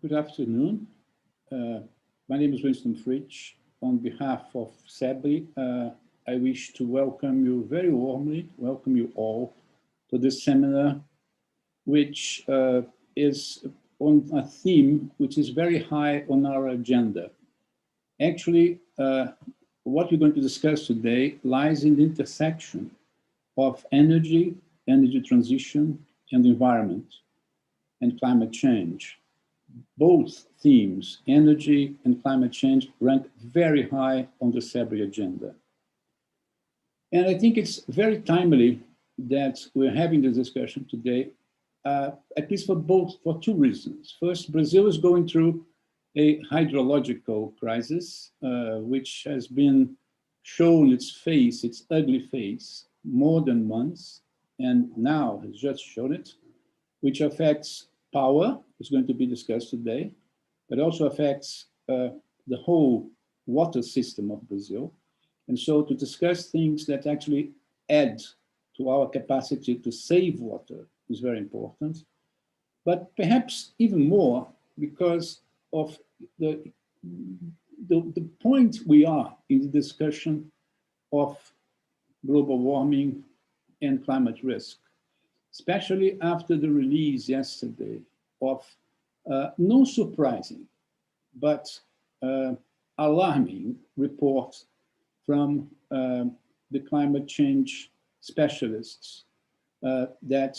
Good afternoon. My name is Winston Fritsch. On behalf of CEBRI, I wish to welcome you very warmly, welcome you all to this seminar, which is on a theme which is very high on our agenda. Actually, what we're going to discuss today lies in the intersection of energy, energy transition, and environment, and climate change. Both themes, energy and climate change, rank very high on the CEBRI agenda. And I think it's very timely that we're having this discussion today, at least for two reasons. First, Brazil is going through a hydrological crisis, which has been shown its face, its ugly face, more than once, and now has just shown it, which affects power, is going to be discussed today, but also affects the whole water system of Brazil. And so to discuss things that actually add to our capacity to save water is very important, but perhaps even more because of the point we are in the discussion of global warming and climate risk, especially after the release yesterday of no surprising, but alarming report from the climate change specialists that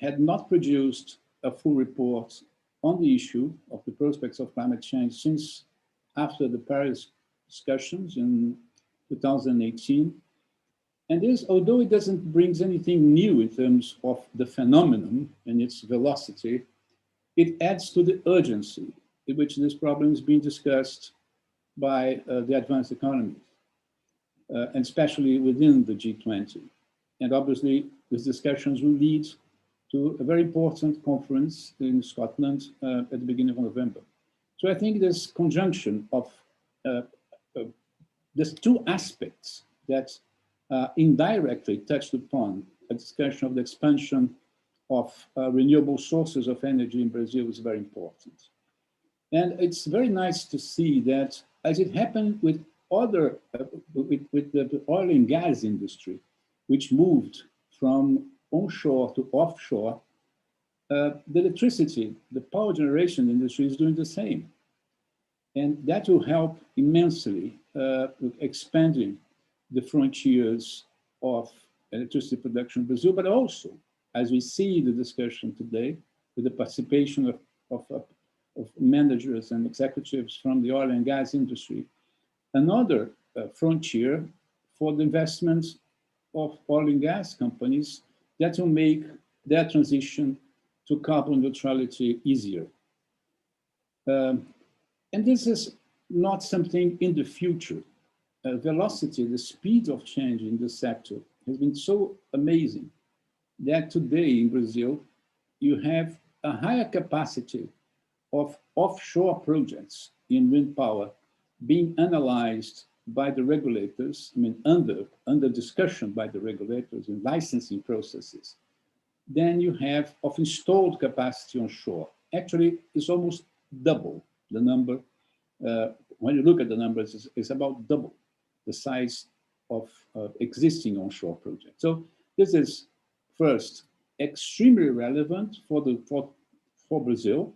had not produced a full report on the issue of the prospects of climate change since after the Paris discussions in 2018. And this, although it doesn't bring anything new in terms of the phenomenon and its velocity, it adds to the urgency in which this problem is being discussed by the advanced economies, and especially within the G20. And obviously, these discussions will lead to a very important conference in Scotland at the beginning of November. So I think this conjunction of these two aspects that indirectly touched upon a discussion of the expansion of renewable sources of energy in Brazil is very important. And it's very nice to see that, as it happened with other, with the oil and gas industry, which moved from onshore to offshore, the electricity, the power generation industry is doing the same. And that will help immensely with expanding the frontiers of electricity production in Brazil, but also, as we see the discussion today, with the participation of managers and executives from the oil and gas industry, another frontier for the investments of oil and gas companies that will make their transition to carbon neutrality easier. And this is not something in the future. Velocity, the speed of change in this sector has been so amazing that today in Brazil, you have a higher capacity of offshore projects in wind power being analyzed by the regulators, I mean, under discussion by the regulators in licensing processes, than you have of installed capacity onshore. Actually, it's almost double the number. When you look at the numbers, it's about double the size of existing onshore projects. So this is first extremely relevant for Brazil,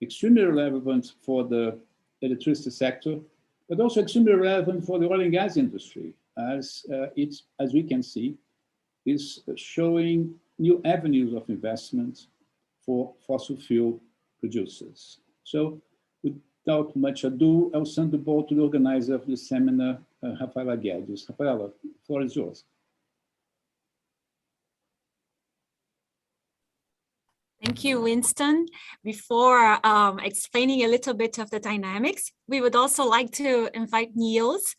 extremely relevant for the electricity sector, but also extremely relevant for the oil and gas industry, as we can see, is showing new avenues of investment for fossil fuel producers. So without much ado, I'll send the ball to the organizer of this seminar, Rafaela Guedes. Rafaela, the floor is yours. Thank you, Winston. Before explaining a little bit of the dynamics, we would also like to invite Niels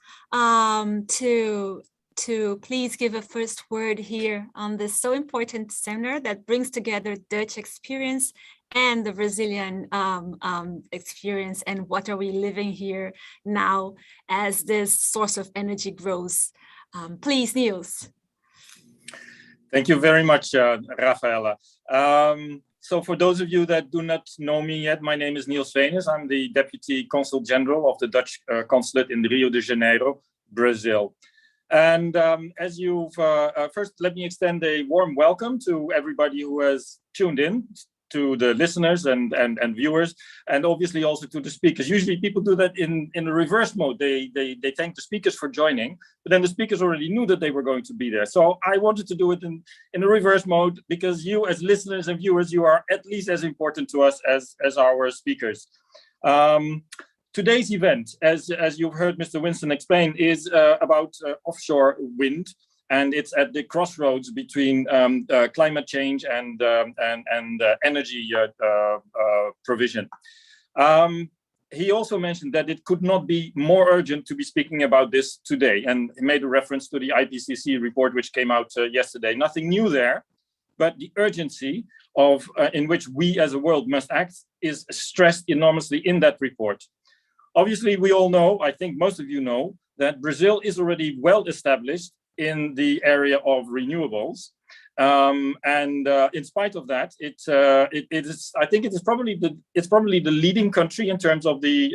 to please give a first word here on this so important seminar that brings together Dutch experience and the Brazilian experience, and what are we living here now as this source of energy grows. Please, Niels. Thank you very much, Rafaela. So for those of you that do not know me yet, my name is Niels Venus. I'm the Deputy Consul General of the Dutch Consulate in Rio de Janeiro, Brazil. And as you've, first let me extend a warm welcome to everybody who has tuned in, to the listeners and viewers, and obviously also to the speakers. Usually people do that in a reverse mode. They thank the speakers for joining, but then the speakers already knew that they were going to be there. So I wanted to do it in a reverse mode, because you as listeners and viewers, you are at least as important to us as our speakers. Today's event, as you've heard Mr. Winston explain, is about offshore wind. And it's at the crossroads between climate change and energy provision. He also mentioned that it could not be more urgent to be speaking about this today, and he made a reference to the IPCC report, which came out yesterday. Nothing new there, but the urgency of in which we as a world must act is stressed enormously in that report. Obviously, we all know, I think most of you know, that Brazil is already well established in the area of renewables, and in spite of that, it is. I think it's probably the leading country in terms of the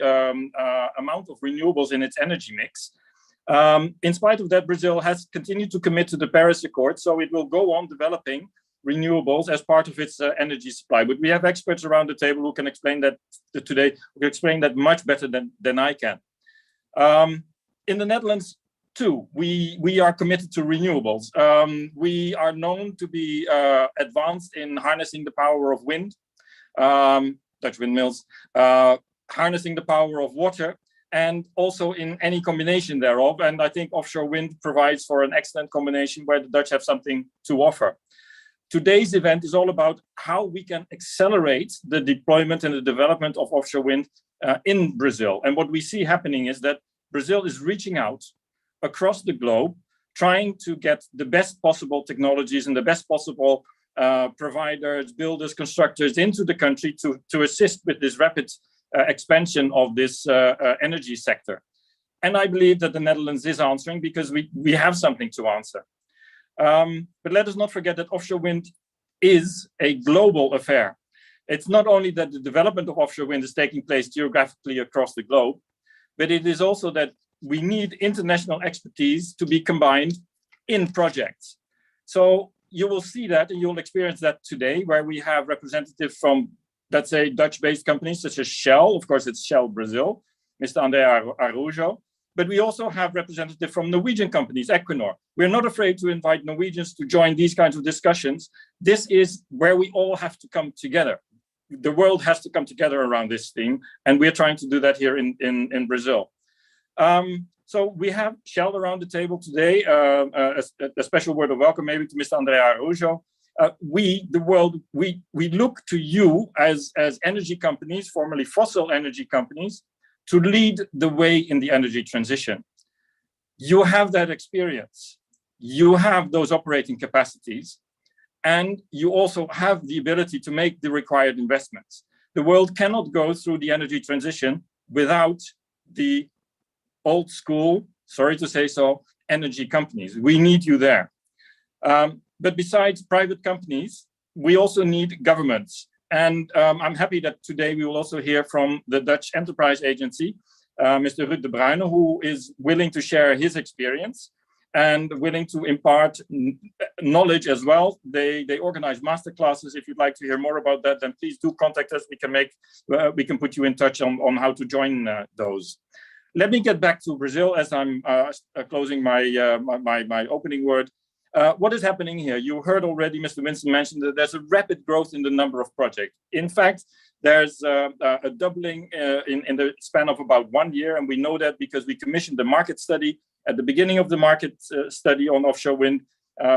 amount of renewables in its energy mix. In spite of that, Brazil has continued to commit to the Paris Accord, so it will go on developing renewables as part of its energy supply. But we have experts around the table who can explain that today. Who can explain that much better than I can. In the Netherlands, too, we are committed to renewables. We are known to be advanced in harnessing the power of wind, Dutch windmills, harnessing the power of water, and also in any combination thereof. And I think offshore wind provides for an excellent combination where the Dutch have something to offer. Today's event is all about how we can accelerate the deployment and the development of offshore wind in Brazil. And what we see happening is that Brazil is reaching out across the globe, trying to get the best possible technologies and the best possible providers, builders, constructors into the country to assist with this rapid expansion of this energy sector. And I believe that the Netherlands is answering, because we have something to answer. But let us not forget that offshore wind is a global affair. It's not only that the development of offshore wind is taking place geographically across the globe, but it is also that we need international expertise to be combined in projects. So you will see that, and you'll experience that today, where we have representatives from, let's say, Dutch-based companies such as Shell. Of course, it's Shell Brazil, Mr. André Araújo. But we also have representatives from Norwegian companies, Equinor. We're not afraid to invite Norwegians to join these kinds of discussions. This is where we all have to come together. The world has to come together around this theme, and we're trying to do that here in Brazil. So we have Shell around the table today. A special word of welcome maybe to Mr. André Araújo. We, the world, we look to you as energy companies, formerly fossil energy companies, to lead the way in the energy transition. You have that experience. You have those operating capacities, and you also have the ability to make the required investments. The world cannot go through the energy transition without the old school, sorry to say so, energy companies. We need you there. But besides private companies, we also need governments. And I'm happy that today we will also hear from the Dutch Enterprise Agency, Mr. Ruud de Bruyne, who is willing to share his experience and willing to impart knowledge as well. They organize masterclasses. If you'd like to hear more about that, then please do contact us. We can put you in touch on how to join those. Let me get back to Brazil as I'm closing my opening word. What is happening here? You heard already Mr. Winston mention that there's a rapid growth in the number of projects. In fact, there's a doubling in the span of about 1 year. And we know that because we commissioned the market study. At the beginning of the market study on offshore wind,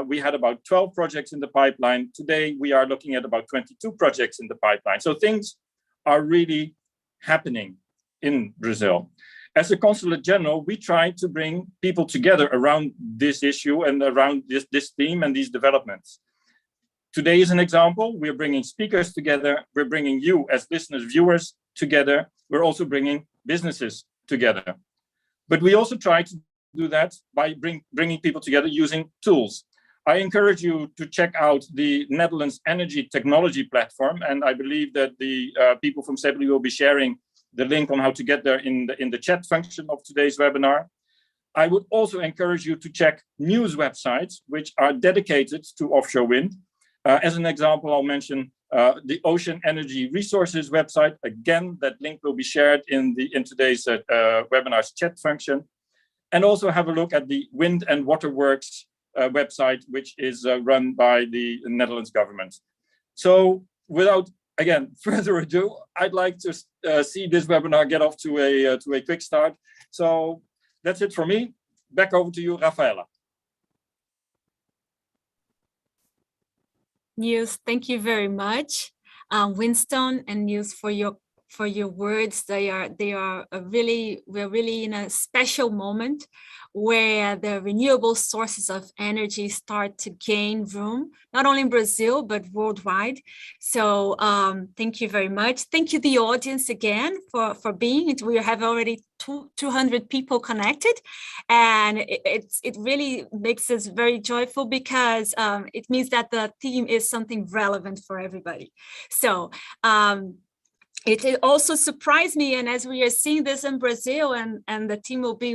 we had about 12 projects in the pipeline. Today, we are looking at about 22 projects in the pipeline. So things are really happening in Brazil. As a Consulate General, we try to bring people together around this issue and around this theme and these developments. Today is an example. We're bringing speakers together. We're bringing you as listeners, viewers together. We're also bringing businesses together. But we also try to do that by bringing people together using tools. I encourage you to check out the Netherlands Energy Technology Platform, and I believe that the people from CEBRI will be sharing the link on how to get there in the chat function of today's webinar. I would also encourage you to check news websites which are dedicated to offshore wind. As an example, I'll mention the Ocean Energy Resources website. Again, that link will be shared in today's webinar's chat function. And also have a look at the Wind and Waterworks website, which is run by the Netherlands government. So without, again, further ado, I'd like to see this webinar get off to a quick start. So that's it for me. Back over to you, Rafaela. Niels, thank you very much, Winston and Niels, for your words. We're really in a special moment where the renewable sources of energy start to gain room, not only in Brazil, but worldwide. So thank you very much. Thank you, the audience, again, for being it. We have already 200 people connected, and it really makes us very joyful because it means that the theme is something relevant for everybody. So it also surprised me, and as we are seeing this in Brazil, and the team will be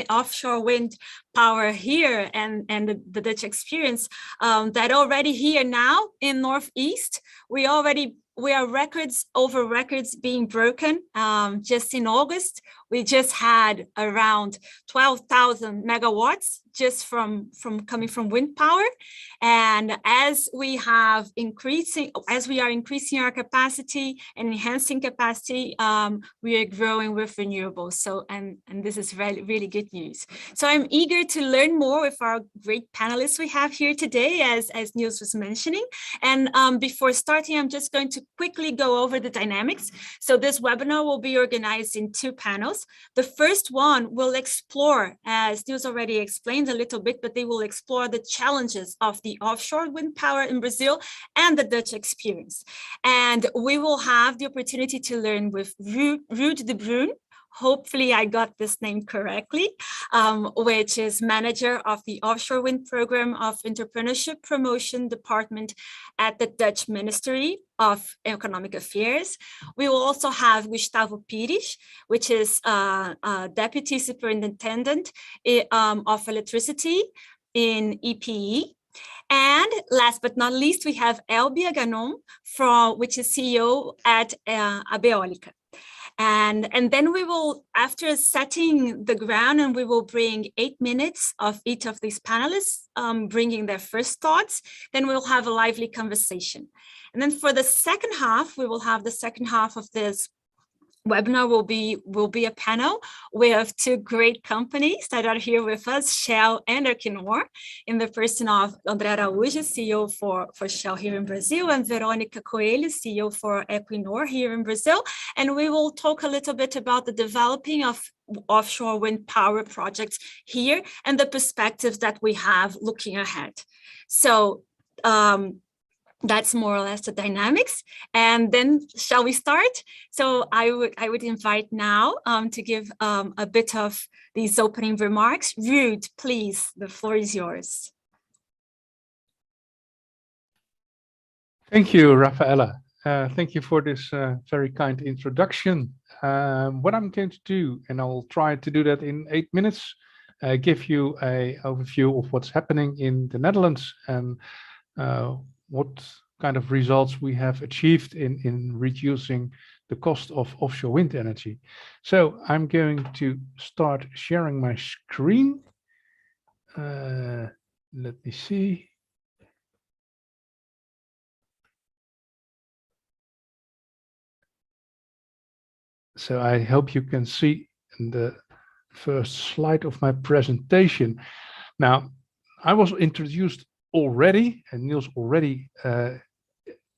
offshore wind power here, and the Dutch experience, that already here now in Northeast, we are records over records being broken. Just in August, we just had around 12,000 megawatts just from coming from wind power. And as we are increasing our capacity and enhancing capacity, we are growing with renewables. So, and this is really, really good news. So I'm eager to learn more with our great panelists we have here today, as Niels was mentioning. And before starting, I'm just going to quickly go over the dynamics. So this webinar will be organized in 2 panels. The first one will explore, as Niels already explained a little bit, but they will explore the challenges of the offshore wind power in Brazil and the Dutch experience. And we will have the opportunity to learn with Ruud de Bruin. Hopefully I got this name correctly, which is manager of the Offshore Wind Program of Entrepreneurship Promotion Department at the Dutch Ministry of Economic Affairs. We will also have Gustavo Pires, which is Deputy Superintendent of Electricity in EPE. And last but not least, we have Elbia Ganon, which is CEO at Eólica. And then we will, after setting the ground, and we will bring 8 minutes of each of these panelists bringing their first thoughts, then we'll have a lively conversation. And then for the second half, we will have the second half of this webinar will be a panel with 2 great companies that are here with us, Shell and Equinor, in the person of André Araújo, CEO for Shell here in Brazil, and Verônica Coelho, CEO for Equinor here in Brazil. And we will talk a little bit about the developing of offshore wind power projects here and the perspectives that we have looking ahead. So that's more or less the dynamics. And then shall we start? So I would invite now to give a bit of these opening remarks. Ruud, please, the floor is yours. Thank you, Rafaela. Thank you for this very kind introduction. What I'm going to do, and I'll try to do that in 8 minutes, give you an overview of what's happening in the Netherlands and what kind of results we have achieved in reducing the cost of offshore wind energy. So I'm going to start sharing my screen. Let me see. So I hope you can see the first slide of my presentation. Now, I was introduced already, and Niels already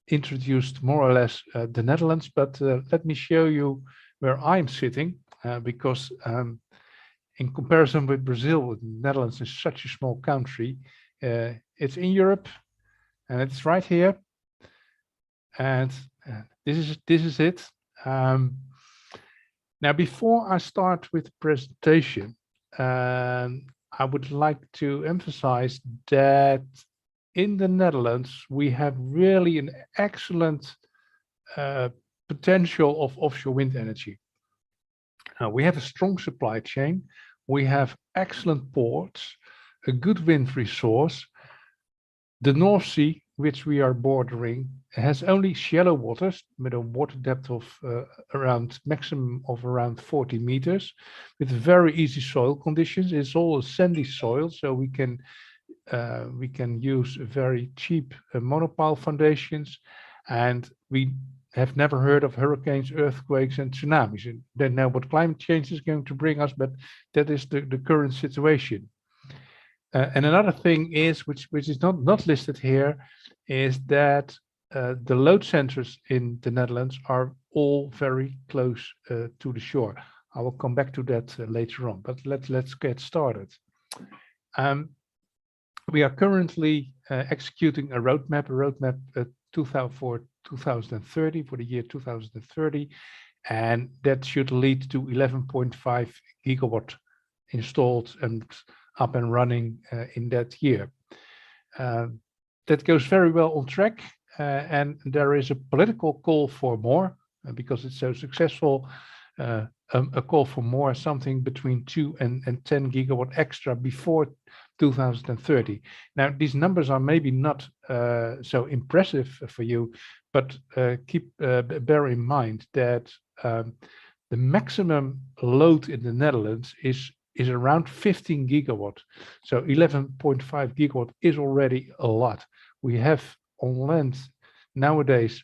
introduced more or less the Netherlands, but let me show you where I'm sitting, because in comparison with Brazil, the Netherlands is such a small country. It's in Europe, and it's right here, and this is it. Now, before I start with the presentation, I would like to emphasize that in the Netherlands, we have really an excellent potential of offshore wind energy. We have a strong supply chain. We have excellent ports, a good wind resource. The North Sea, which we are bordering, has only shallow waters with a water depth of maximum of around 40 meters, with very easy soil conditions. It's all a sandy soil, so we can use very cheap monopile foundations, and we have never heard of hurricanes, earthquakes, and tsunamis. And don't know what climate change is going to bring us, but that is the current situation. And another thing is, which is not listed here, is that the load centers in the Netherlands are all very close to the shore. I will come back to that later on, but let's get started. We are currently executing a roadmap for 2030, for the year 2030, and that should lead to 11.5 gigawatt installed and up and running in that year. That goes very well on track, and there is a political call for more because it's so successful. A call for more, something between 2 and 10 gigawatt extra before 2030. Now, these numbers are maybe not so impressive for you, but bear in mind that the maximum load in the Netherlands is around 15 gigawatt. So 11.5 gigawatt is already a lot. We have on land nowadays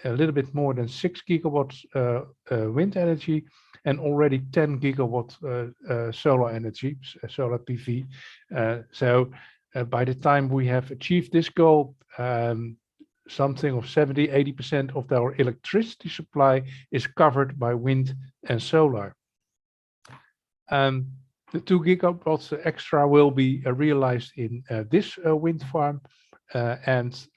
a little bit more than 6 gigawatts wind energy, and already 10 gigawatt solar energy, solar PV. So by the time we have achieved this goal, something of 70–80% of our electricity supply is covered by wind and solar. The 2 gigawatts extra will be realized in this wind farm, and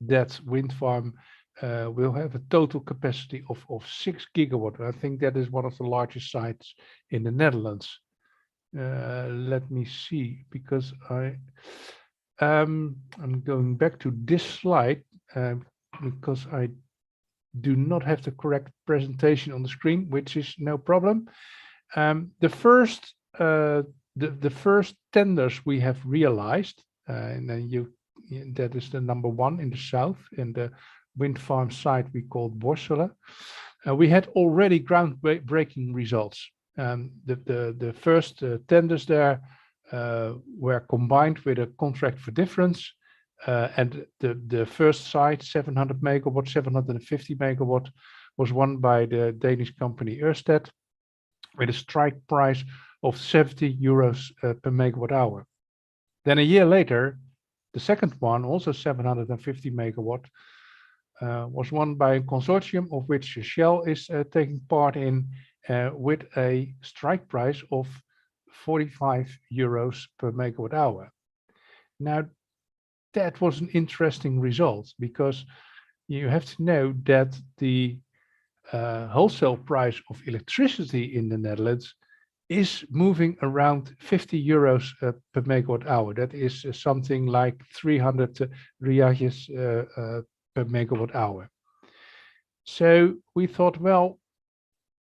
that wind farm will have a total capacity of 6 gigawatt. I think that is one of the largest sites in the Netherlands. Let me see, because I'm going back to this slide because I do not have the correct presentation on the screen, which is no problem. The first tenders we have realized, and then that is the number one in the south, in the wind farm site we called Borselen. We had already groundbreaking results. The first tenders there were combined with a contract for difference, and the first site, 700 megawatt, 750 megawatt, was won by the Danish company Ørsted with a strike price of 70 euros per megawatt hour. Then a year later, the second one, also 750 megawatt, was won by a consortium of which Shell is taking part in, with a strike price of 45 euros per megawatt hour. Now, that was an interesting result, because you have to know that the wholesale price of electricity in the Netherlands is moving around 50 euros per megawatt hour. That is something like 300 reais per megawatt hour. So we thought, well,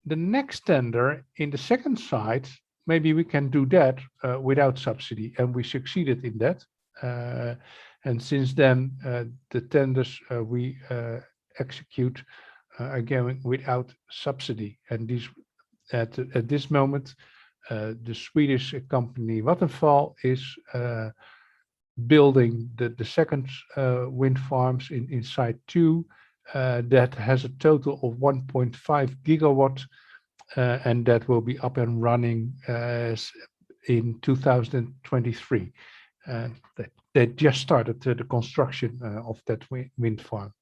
the next tender in the second site, maybe we can do that without subsidy, and we succeeded in that. And since then, the tenders we execute are going without subsidy. And these, at this moment, the Swedish company Vattenfall is building the second wind farms in site 2 that has a total of 1.5 gigawatt, and that will be up and running in 2023. They just started the construction of that wind farm.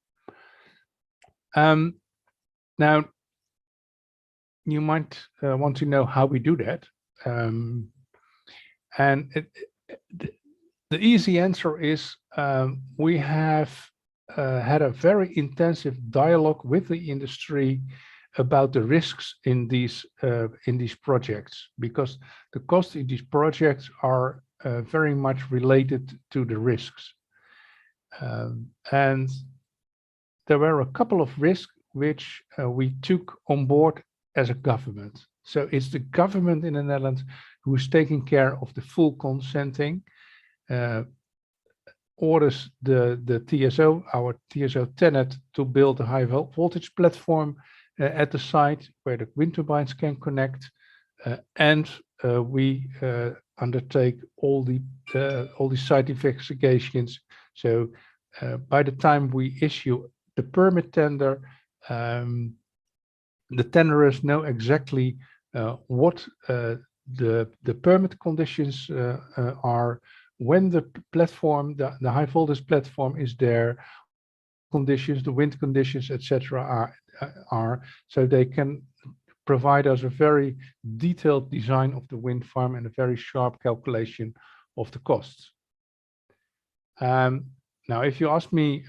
Now, you might want to know how we do that. And the easy answer is we have had a very intensive dialogue with the industry about the risks in these projects, because the costs in these projects are very much related to the risks. And there were a couple of risks which we took on board as a government. So it's the government in the Netherlands who is taking care of the full consenting, orders the TSO, our TSO tenant, to build a high voltage platform at the site where the wind turbines can connect, and we undertake all the site investigations. So by the time we issue the permit tender, the tenderers know exactly what the permit conditions are, when the platform, the high voltage platform is there, conditions, the wind conditions, etc. are, so they can provide us a very detailed design of the wind farm and a very sharp calculation of the costs. Now, if you ask me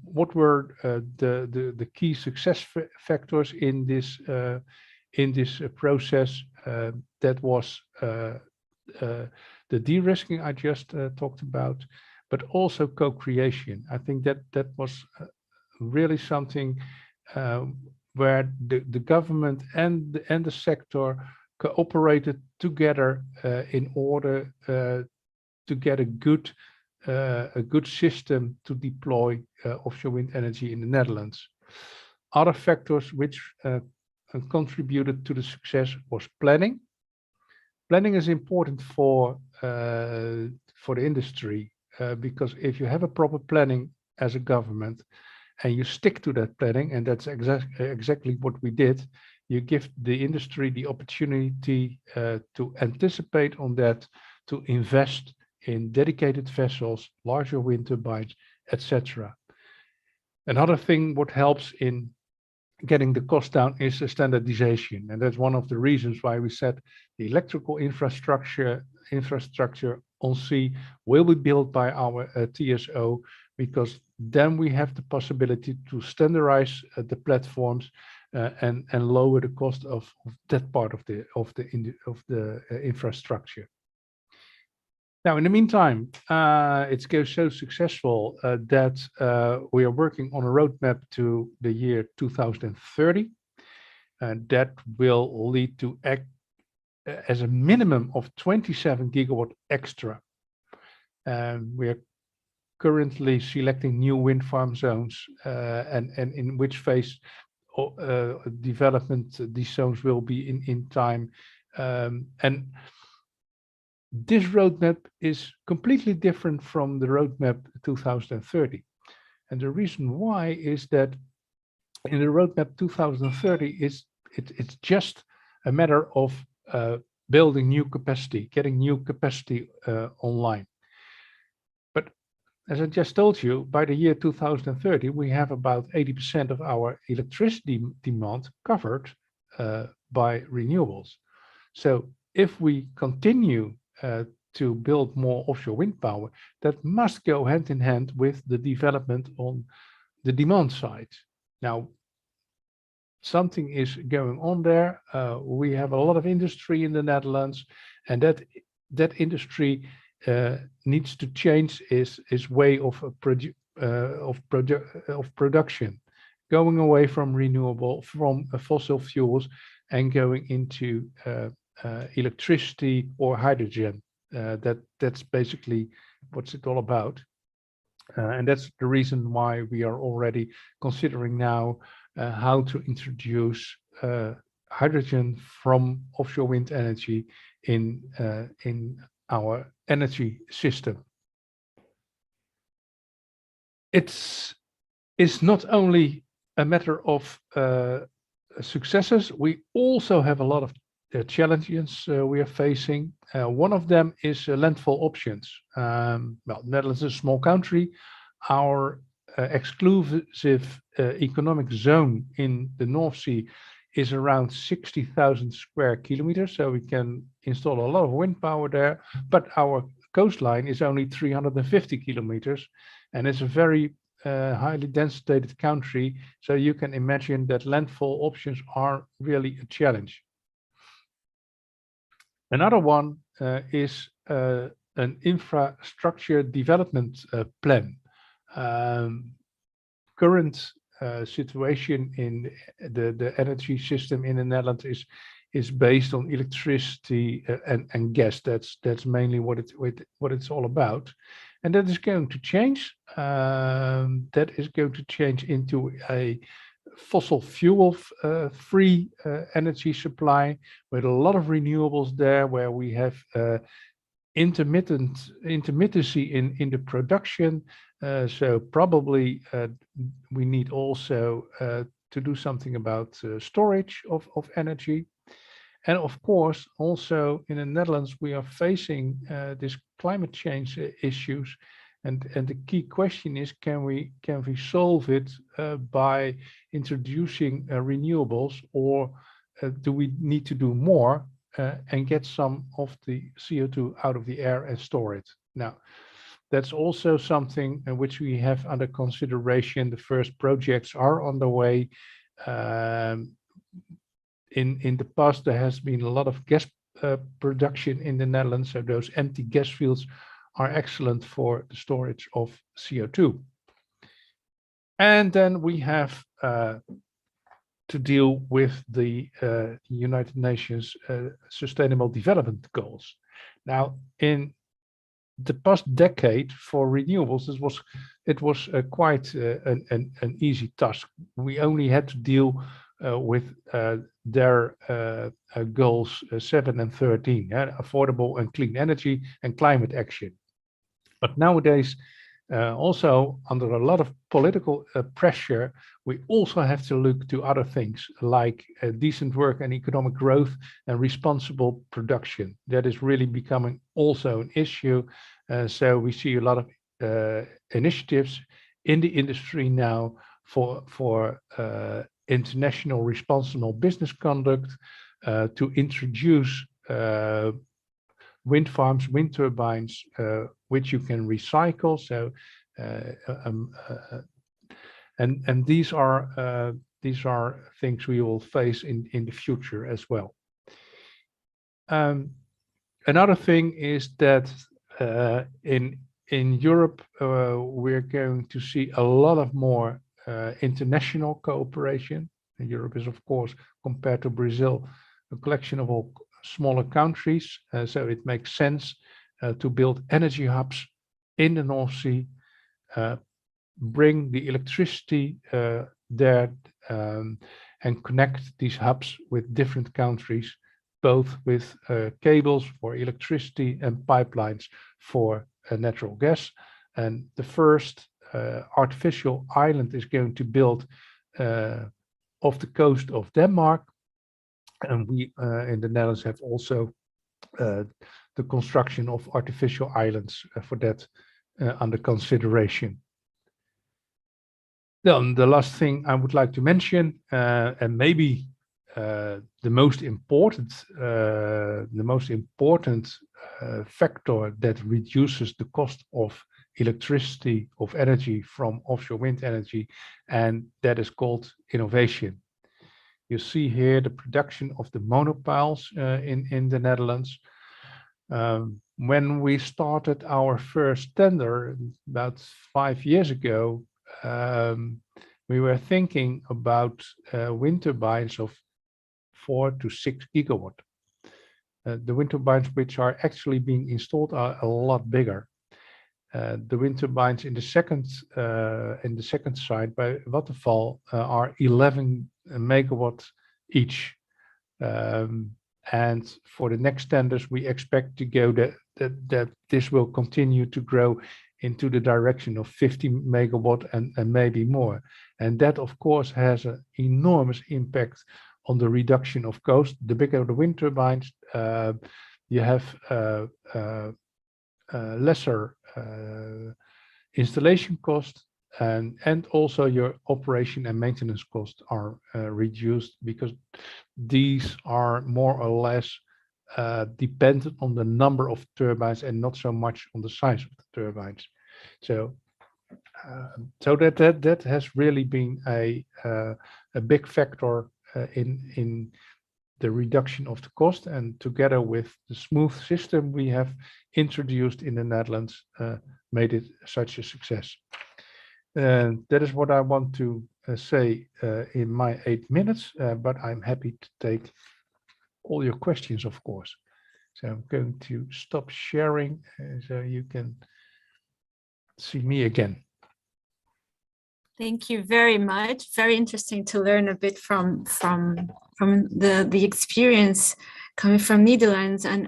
what were the key success factors in this process, that was the de-risking I just talked about, but also co-creation. I think that was really something where the government and the sector cooperated together in order to get a good system to deploy offshore wind energy in the Netherlands. Other factors which contributed to the success was planning. Planning is important for the industry, because if you have a proper planning as a government and you stick to that planning, and that's exactly what we did, you give the industry the opportunity to anticipate on that, to invest in dedicated vessels, larger wind turbines, etc. Another thing what helps in getting the cost down is the standardization, and that's one of the reasons why we said the electrical infrastructure on sea will be built by our TSO, because then we have the possibility to standardize the platforms and lower the cost of that part of the infrastructure. Now, in the meantime, it's so successful that we are working on a roadmap to the year 2030, and that will lead to as a minimum of 27 gigawatt extra. We are currently selecting new wind farm zones, and in which phase development these zones will be in time, and this roadmap is completely different from the roadmap 2030. And the reason why is that in the roadmap 2030, it's just a matter of building new capacity, getting new capacity online. But as I just told you, by the year 2030, we have about 80% of our electricity demand covered by renewables. So if we continue to build more offshore wind power, that must go hand in hand with the development on the demand side. Now, something is going on there. We have a lot of industry in the Netherlands, and that industry needs to change its way of production, going away from renewable, from fossil fuels, and going into electricity or hydrogen. That's basically what's it all about, and that's the reason why we are already considering now how to introduce hydrogen from offshore wind energy in our energy system. It's not only a matter of successes, we also have a lot of challenges we are facing. One of them is landfall options. Well, Netherlands is a small country. Our exclusive economic zone in the North Sea is around 60,000 square kilometers, so we can install a lot of wind power there, but our coastline is only 350 kilometers, and it's a very highly densified country, so you can imagine that landfall options are really a challenge. Another one is an infrastructure development plan. Current situation in the energy system in the Netherlands is based on electricity and gas. That's mainly what it's all about, and that is going to change. That is going to change into a fossil fuel free energy supply with a lot of renewables there, where we have intermittency in the production. So probably we need also to do something about storage of energy. And of course, also in the Netherlands, we are facing this climate change issues. And the key question is, can we solve it by introducing renewables, or do we need to do more and get some of the CO2 out of the air and store it? Now, that's also something which we have under consideration. The first projects are on the way. In the past, there has been a lot of gas production in the Netherlands, so those empty gas fields are excellent for the storage of CO2. And then we have to deal with the United Nations Sustainable Development Goals. Now, in the past decade for renewables, it was quite an easy task. We only had to deal with their goals 7 and 13, affordable and clean energy and climate action. But nowadays, also under a lot of political pressure, we also have to look to other things like decent work and economic growth and responsible production. That is really becoming also an issue. So we see a lot of initiatives in the industry now for international responsible business conduct, to introduce wind farms, wind turbines, which you can recycle. So, and these are things we will face in the future as well. Another thing is that in Europe, we're going to see a lot of more international cooperation. And Europe is, of course, compared to Brazil, a collection of all smaller countries, so it makes sense to build energy hubs in the North Sea, bring the electricity there, and connect these hubs with different countries, both with cables for electricity and pipelines for natural gas. And the first artificial island is going to build off the coast of Denmark. And we in the Netherlands have also the construction of artificial islands for that under consideration. Then the last thing I would like to mention, and maybe the most important factor that reduces the cost of electricity, of energy from offshore wind energy, and that is called innovation. You see here the production of the monopiles in the Netherlands. When we started our first tender about 5 years ago, we were thinking about wind turbines of 4 to 6 gigawatt. The wind turbines which are actually being installed are a lot bigger. The wind turbines in the second site by Vattenfall are 11 megawatt each. And for the next tenders, we expect to go that this will continue to grow into the direction of 50 megawatt and maybe more. And that, of course, has an enormous impact on the reduction of cost. The bigger the wind turbines, you have lesser installation cost, and also your operation and maintenance costs are reduced, because these are more or less dependent on the number of turbines and not so much on the size of the turbines. So So that has really been a big factor in the reduction of the cost, and together with the smooth system we have introduced in the Netherlands, made it such a success. That is what I want to say in my 8 minutes, but I'm happy to take all your questions, of course. So I'm going to stop sharing so you can see me again. Thank you very much. Very interesting to learn a bit from the experience coming from Netherlands, and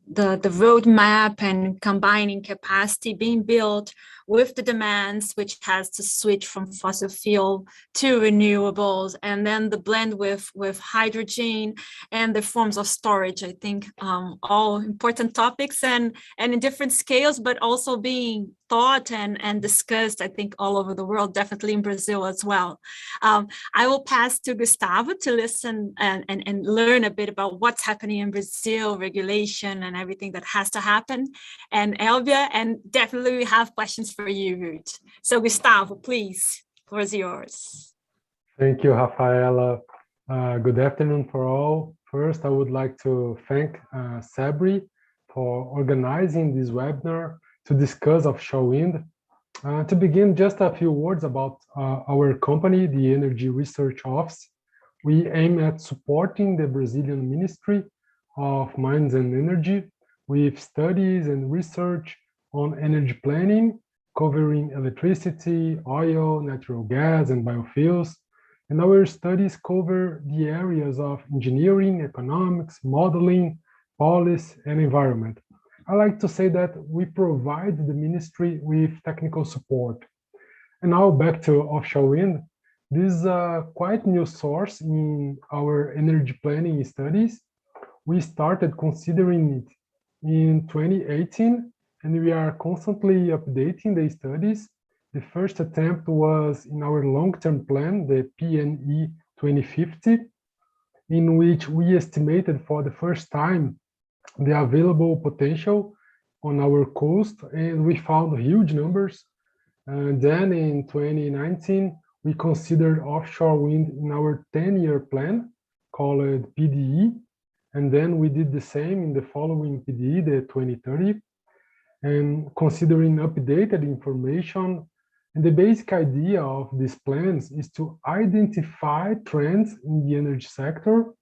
the roadmap and combining capacity being built with the demands, which has to switch from fossil fuel to renewables, and then the blend with hydrogen and the forms of storage. I think all important topics and in different scales, but also being thought and discussed, I think, all over the world, definitely in Brazil as well. I will pass to Gustavo to listen and learn a bit about what's happening in Brazil, regulation and everything that has to happen. And Elvia, and definitely we have questions for you, Ruth. So Gustavo, please, the floor is yours. Thank you, Rafaela. Good afternoon for all. First, I would like to thank CEBRI for organizing this webinar to discuss offshore wind. To begin, just a few words about our company, the Energy Research Office. We aim at supporting the Brazilian Ministry of Mines and Energy with studies and research on energy planning, covering electricity, oil, natural gas, and biofuels. And our studies cover the areas of engineering, economics, modeling, policy, and environment. I like to say that we provide the ministry with technical support. And now back to offshore wind. This is a quite new source in our energy planning studies. We started considering it in 2018, and we are constantly updating the studies. The first attempt was in our long-term plan, the PNE 2050, in which we estimated for the first time the available potential on our coast, and we found huge numbers. And then in 2019, we considered offshore wind in our 10-year plan called PDE, and then we did the same in the following PDE, the 2030, and considering updated information. And the basic idea of these plans is to identify trends in the energy sector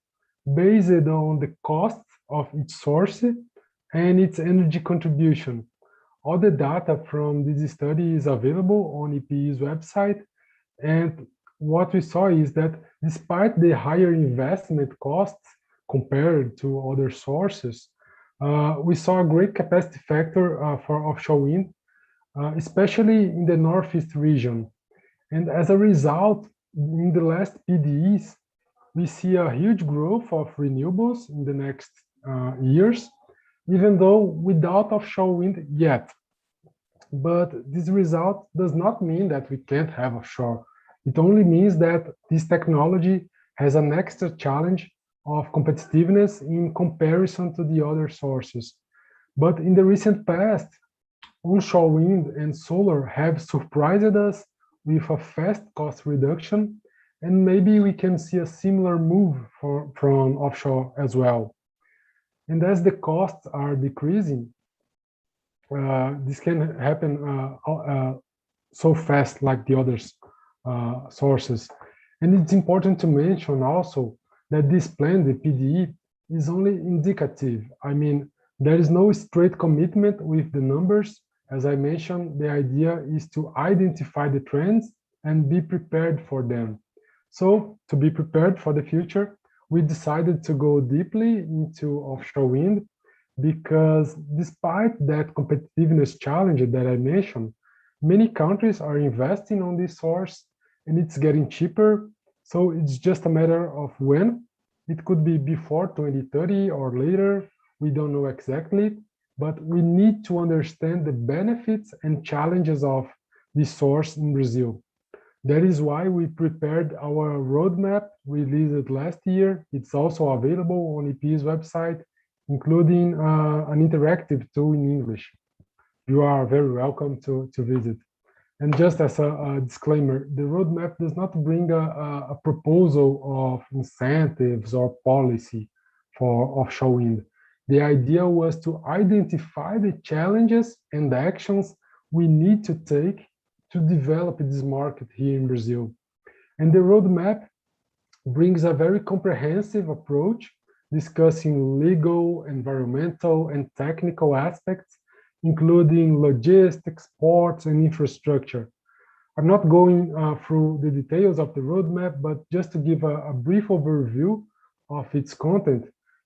based on the cost of each source and its energy contribution. All the data from this study is available on EPE's website. And what we saw is that despite the higher investment costs compared to other sources, we saw a great capacity factor for offshore wind, especially in the Northeast region. And as a result, in the last PDEs, we see a huge growth of renewables in the next years, even though without offshore wind yet. But this result does not mean that we can't have offshore. It only means that this technology has an extra challenge of competitiveness in comparison to the other sources. But in the recent past, onshore wind and solar have surprised us with a fast cost reduction, and maybe we can see a similar move from offshore as well. And as the costs are decreasing, this can happen so fast like the other sources. And it's important to mention also that this plan, the PDE, is only indicative. I mean, there is no straight commitment with the numbers. As I mentioned, the idea is to identify the trends and be prepared for them. So to be prepared for the future, we decided to go deeply into offshore wind, because despite that competitiveness challenge that I mentioned, many countries are investing on this source and it's getting cheaper. So it's just a matter of when. It could be before 2030 or later, we don't know exactly, but we need to understand the benefits and challenges of this source in Brazil. That is why we prepared our roadmap, released last year. It's also available on EPE's website, including an interactive tool in English. You are very welcome to visit. And just as a disclaimer, the roadmap does not bring a proposal of incentives or policy for offshore wind. The idea was to identify the challenges and actions we need to take to develop this market here in Brazil. And the roadmap brings a very comprehensive approach, discussing legal, environmental, and technical aspects, including logistics, ports, and infrastructure. I'm not going through the details of the roadmap, but just to give a brief overview of its content.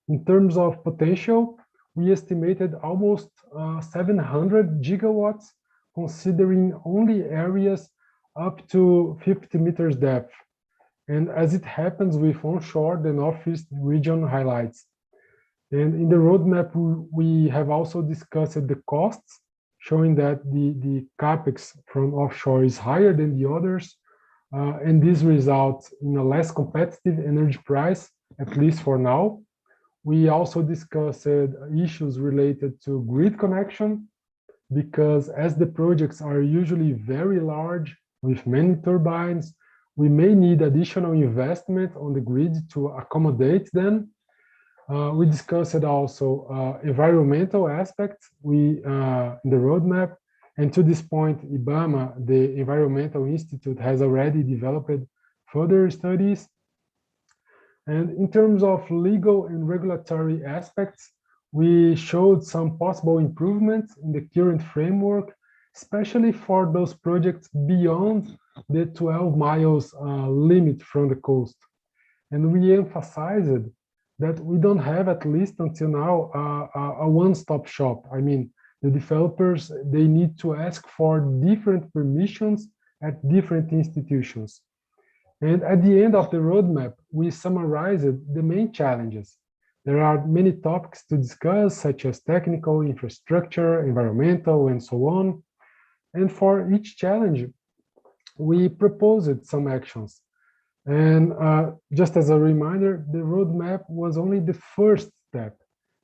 In terms of potential, we estimated almost 700 gigawatts, considering only areas up to 50 meters depth. And as it happens with onshore, the Northeast region highlights. And in the roadmap, we have also discussed the costs, showing that the capex from offshore is higher than the others. And this results in a less competitive energy price, at least for now. We also discussed issues related to grid connection, because as the projects are usually very large with many turbines, we may need additional investment on the grid to accommodate them. We discussed also environmental aspects in the roadmap. And to this point, IBAMA, the Environmental Institute, has already developed further studies. And in terms of legal and regulatory aspects, we showed some possible improvements in the current framework, especially for those projects beyond the 12 miles limit from the coast. And we emphasized that we don't have, at least until now, a one-stop shop. I mean, the developers, they need to ask for different permissions at different institutions. And at the end of the roadmap, we summarized the main challenges. There are many topics to discuss, such as technical, infrastructure, environmental, and so on. And for each challenge, we proposed some actions. And just as a reminder, the roadmap was only the first step.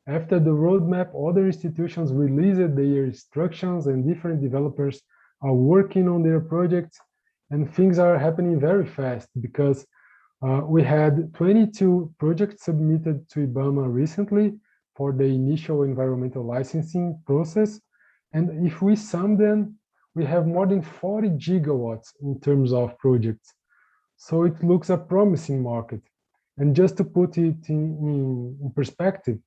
After the roadmap, other institutions released their instructions and different developers are working on their projects, and things are happening very fast because we had 22 projects submitted to IBAMA recently for the initial environmental licensing process. And if we sum them, we have more than 40 gigawatts in terms of projects. So it looks a promising market. And just to put it in perspective,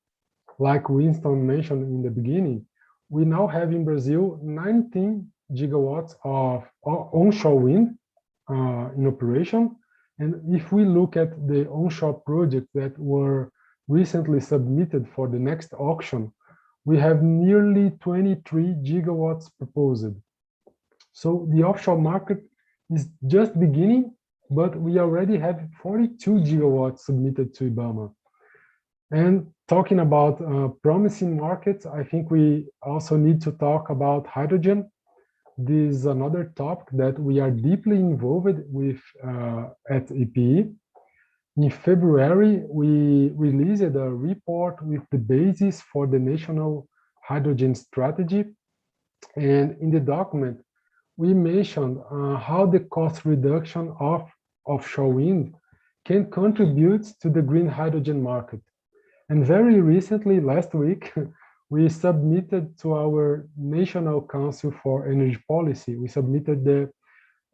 like Winston mentioned in the beginning, we now have in Brazil 19 gigawatts of onshore wind in operation. And if we look at the onshore projects that were recently submitted for the next auction, we have nearly 23 gigawatts proposed. So the offshore market is just beginning, but we already have 42 gigawatts submitted to IBAMA. And talking about promising markets, I think we also need to talk about hydrogen. This is another topic that we are deeply involved with at EPE. In February, we released a report with the basis for the national hydrogen strategy. And in the document, we mentioned how the cost reduction of offshore wind can contribute to the green hydrogen market. And very recently, last week, we submitted to our National Council for Energy Policy, we submitted the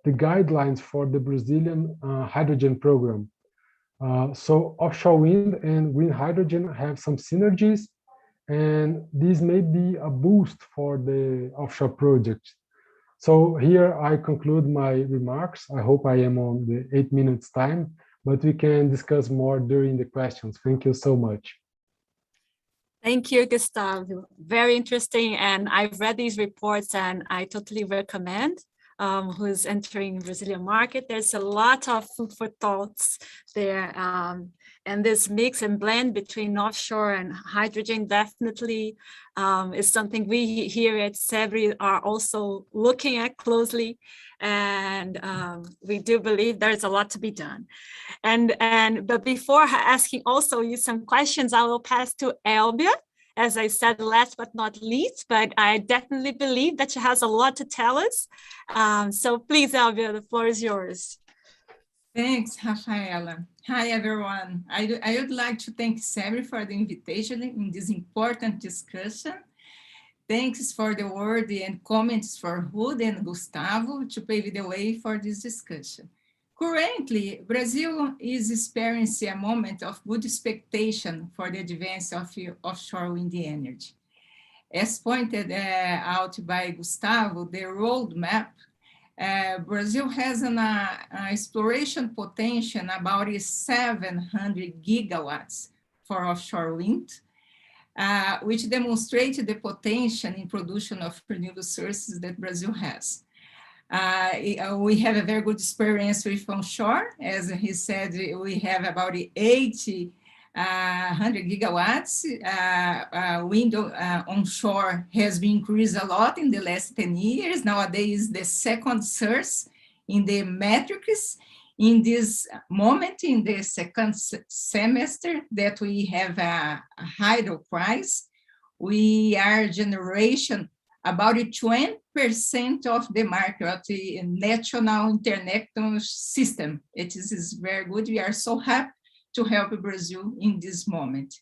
guidelines for the Brazilian hydrogen program. So offshore wind and green hydrogen have some synergies, and this may be a boost for the offshore projects. So here I conclude my remarks. I hope I am on the 8 minutes time, but we can discuss more during the questions. Thank you so much. Thank you, Gustavo. Very interesting. And I've read these reports and I totally recommend who's entering Brazilian market. There's a lot of food for thoughts there. And this mix and blend between offshore and hydrogen definitely is something we here at CEBRI are also looking at closely. And we do believe there's a lot to be done. But before asking also you some questions, I will pass to Elbia. as I said, last but not least, but I definitely believe that she has a lot to tell us. So please, Elvia, the floor is yours. Thanks, Rafaela. Hi, everyone. I would like to thank CEBRI for the invitation in this important discussion. Thanks for the word and comments for Ruud and Gustavo to pave the way for this discussion. Currently, Brazil is experiencing a moment of good expectation for the advance of offshore wind energy. As pointed out by Gustavo, the roadmap, Brazil has an exploration potential about 700 gigawatts for offshore wind, which demonstrates the potential in production of renewable sources that Brazil has. We have a very good experience with onshore. As he said, we have about 100 gigawatts. Wind onshore has been increased a lot in the last 10 years. Nowadays, the second source in the metrics. In this moment, in the second semester that we have a hydro price, we are generation about 20% of the market of the national interconnection system. It is very good. We are so happy to help Brazil in this moment.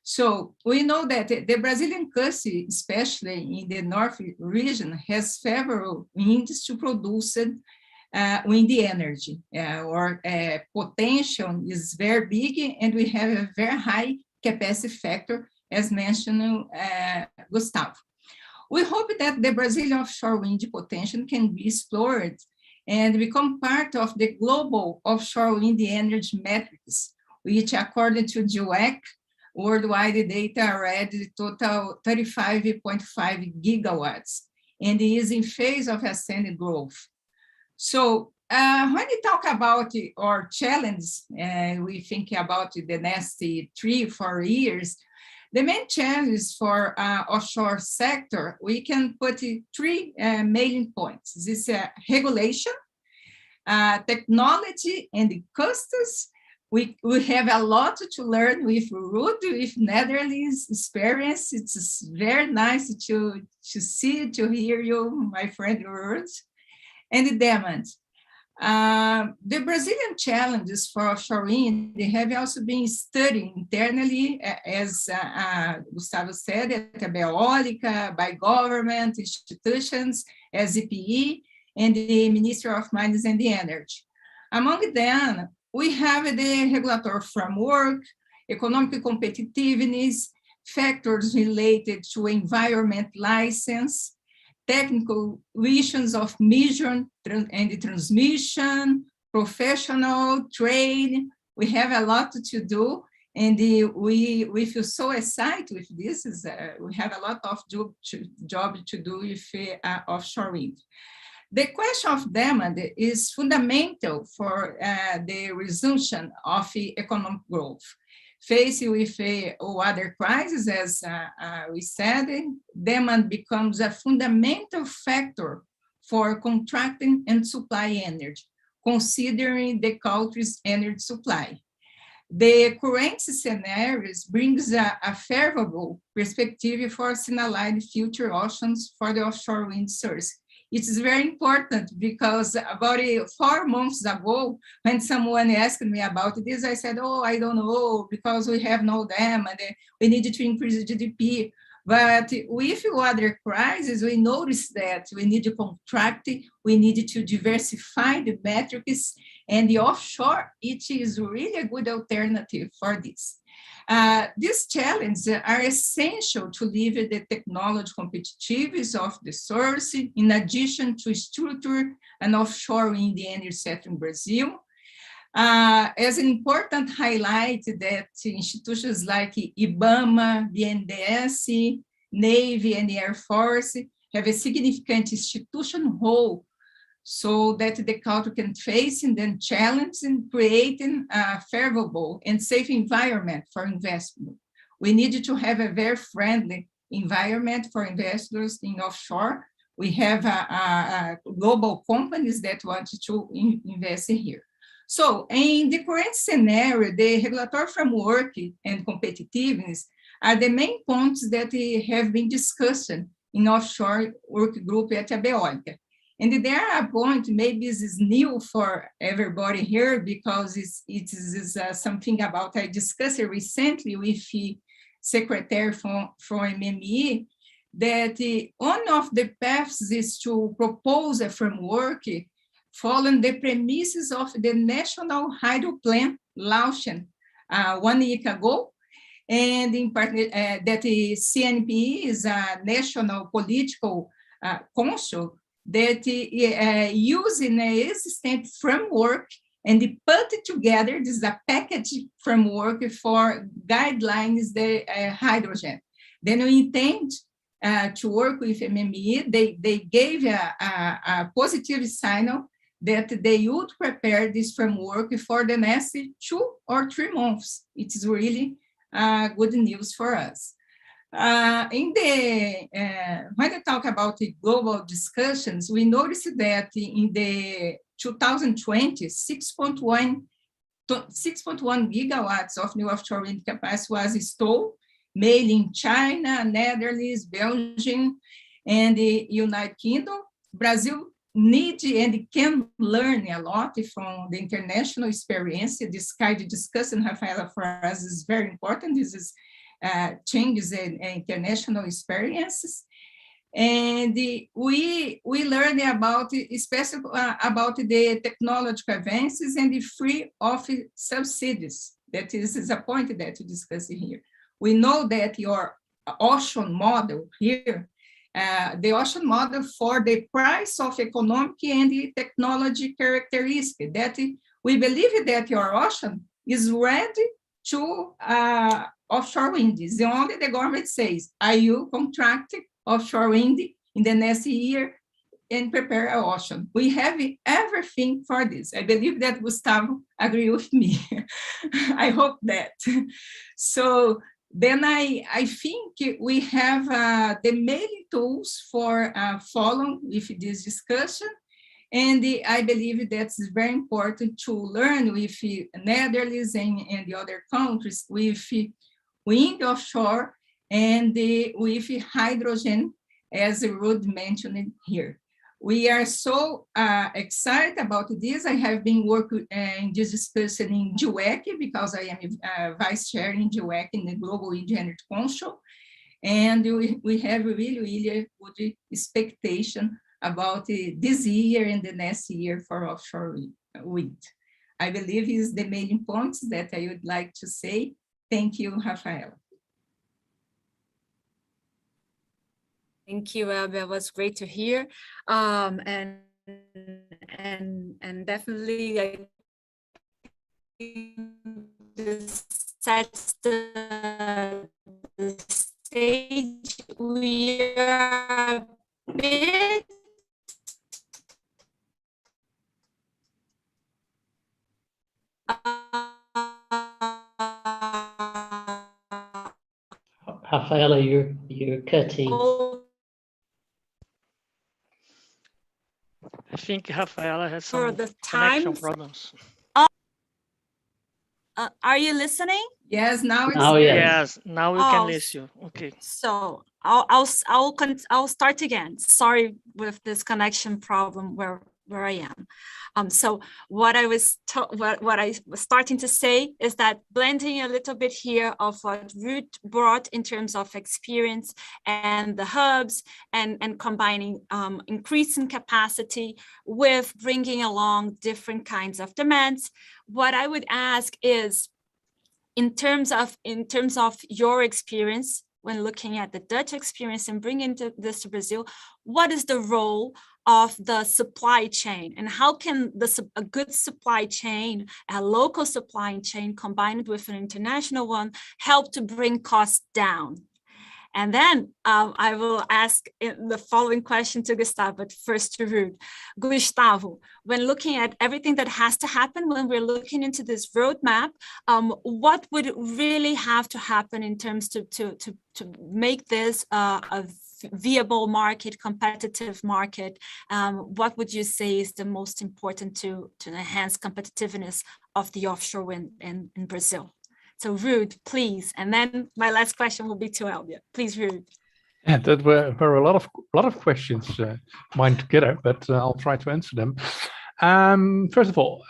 So we know that the Brazilian coast, especially in the north region, has several winds to produce wind energy. Our potential is very big, and we have a very high capacity factor, as mentioned Gustavo. We hope that the Brazilian offshore wind potential can be explored and become part of the global offshore wind energy metrics, which according to GWEC, worldwide data already total 35.5 gigawatts, and is in phase of ascending growth. So when we talk about our challenge, we think about the next 3-4 years, the main challenges for offshore sector, we can put 3 main points. This is regulation, technology, and costs. We have a lot to learn with Ruud, with Netherlands experience. It's very nice to see, to hear you, my friend Ruud. And the demand. The Brazilian challenges for offshore wind, they have also been studied internally, as Gustavo said, at Energia Eólica, by government institutions, as EPE, and the Ministry of Mines and Energy. Among them, we have the regulatory framework, economic competitiveness, factors related to environment license, technical issues of mission and transmission, professional trade. We have a lot to do, and we feel so excited with this. We have a lot of job to do with offshore wind. The question of demand is fundamental for the resumption of economic growth. Faced with other crises, as we said, demand becomes a fundamental factor for contracting and supply energy, considering the country's energy supply. The current scenarios brings a favorable perspective for signaled future auctions for the offshore wind source. It is very important because about 4 months ago, when someone asked me about this, I said, oh, I don't know, because we have no demand, we need to increase GDP. But with other crises, we noticed that we need to contract, we need to diversify the metrics, and the offshore, it is really a good alternative for this. These challenges are essential to live the technology competitiveness of the source, in addition to structure an offshore wind energy sector in Brazil. As an important highlight that institutions like IBAMA, BNDES, Navy, and the Air Force have a significant institutional role so that the country can face and then challenge in creating a favorable and safe environment for investment. We need to have a very friendly environment for investors in offshore. We have global companies that want to invest in here. So in the current scenario, the regulatory framework and competitiveness are the main points that have been discussed in offshore work group at Eólica. And there are points, maybe this is new for everybody here because it is something about I discussed recently with the secretary from MME, that one of the paths is to propose a framework following the premises of the National Hydro Plan launched 1 week ago, and in part that the CNPE is a national political council that using an existing framework and put it together. This is a package framework for guidelines the hydrogen. Then we intend to work with MME. They gave a positive signal that they would prepare this framework for the next 2 or 3 months. It is really good news for us. When we talk about the global discussions, we noticed that in the 2020, 6.1 gigawatts of new offshore wind capacity was installed, mainly in China, Netherlands, Belgium, and the United Kingdom. Brazil need and can learn a lot from the international experience. This kind of discussion, Rafaela, for us is very important. This is changes in international experiences. And we learn about, especially about the technological advances and the free of subsidies. That is a point that we discuss here. We know that your ocean model here, the ocean model for the price of economic and the technology characteristic, that we believe that your ocean is ready to offshore wind. Is only the government says, are you contracting offshore wind in the next year and prepare an ocean? We have everything for this. I believe that Gustavo agree with me. I hope that. So then I think we have the main tools for following with this discussion. And I believe that's very important to learn with Netherlands and the other countries with wind offshore and with hydrogen, as Ruud mentioned here. We are so excited about this. I have been working in this discussion in GWEC because I am vice chair in GWEC in the Global Wind Energy Council. And we have really good expectation about this year and the next year for offshore wind. I believe is the main points that I would like to say. Thank you, Rafaela. Thank you, Elbe. It was great to hear. And definitely this sets the stage. We are a bit Rafaela, you're cutting. I think Rafaela has For some the connection time. problems. Are you listening? Yes, now it's Now, yes. Yes, now we can listen you. Okay. So I'll start again. Sorry with this connection problem where I am. So what I was starting to say is that blending a little bit here of what Ruud brought in terms of experience and the hubs and combining increasing capacity with bringing along different kinds of demands. What I would ask is, in terms of your experience when looking at the Dutch experience and bringing this to Brazil, what is the role of the supply chain, and how can a good supply chain, a local supply chain combined with an international one, help to bring costs down? And then I will ask the following question to Gustavo, but first to Ruud. Gustavo, when looking at everything that has to happen, when we're looking into this roadmap, what would really have to happen in terms to make this a viable market, competitive market? What would you say is the most important to enhance competitiveness of the offshore wind in Brazil? So Ruud, please. And then my last question will be to Elvia. Please, Ruud. Yeah, that were a lot of questions mine together, but I'll try to answer them. First of all,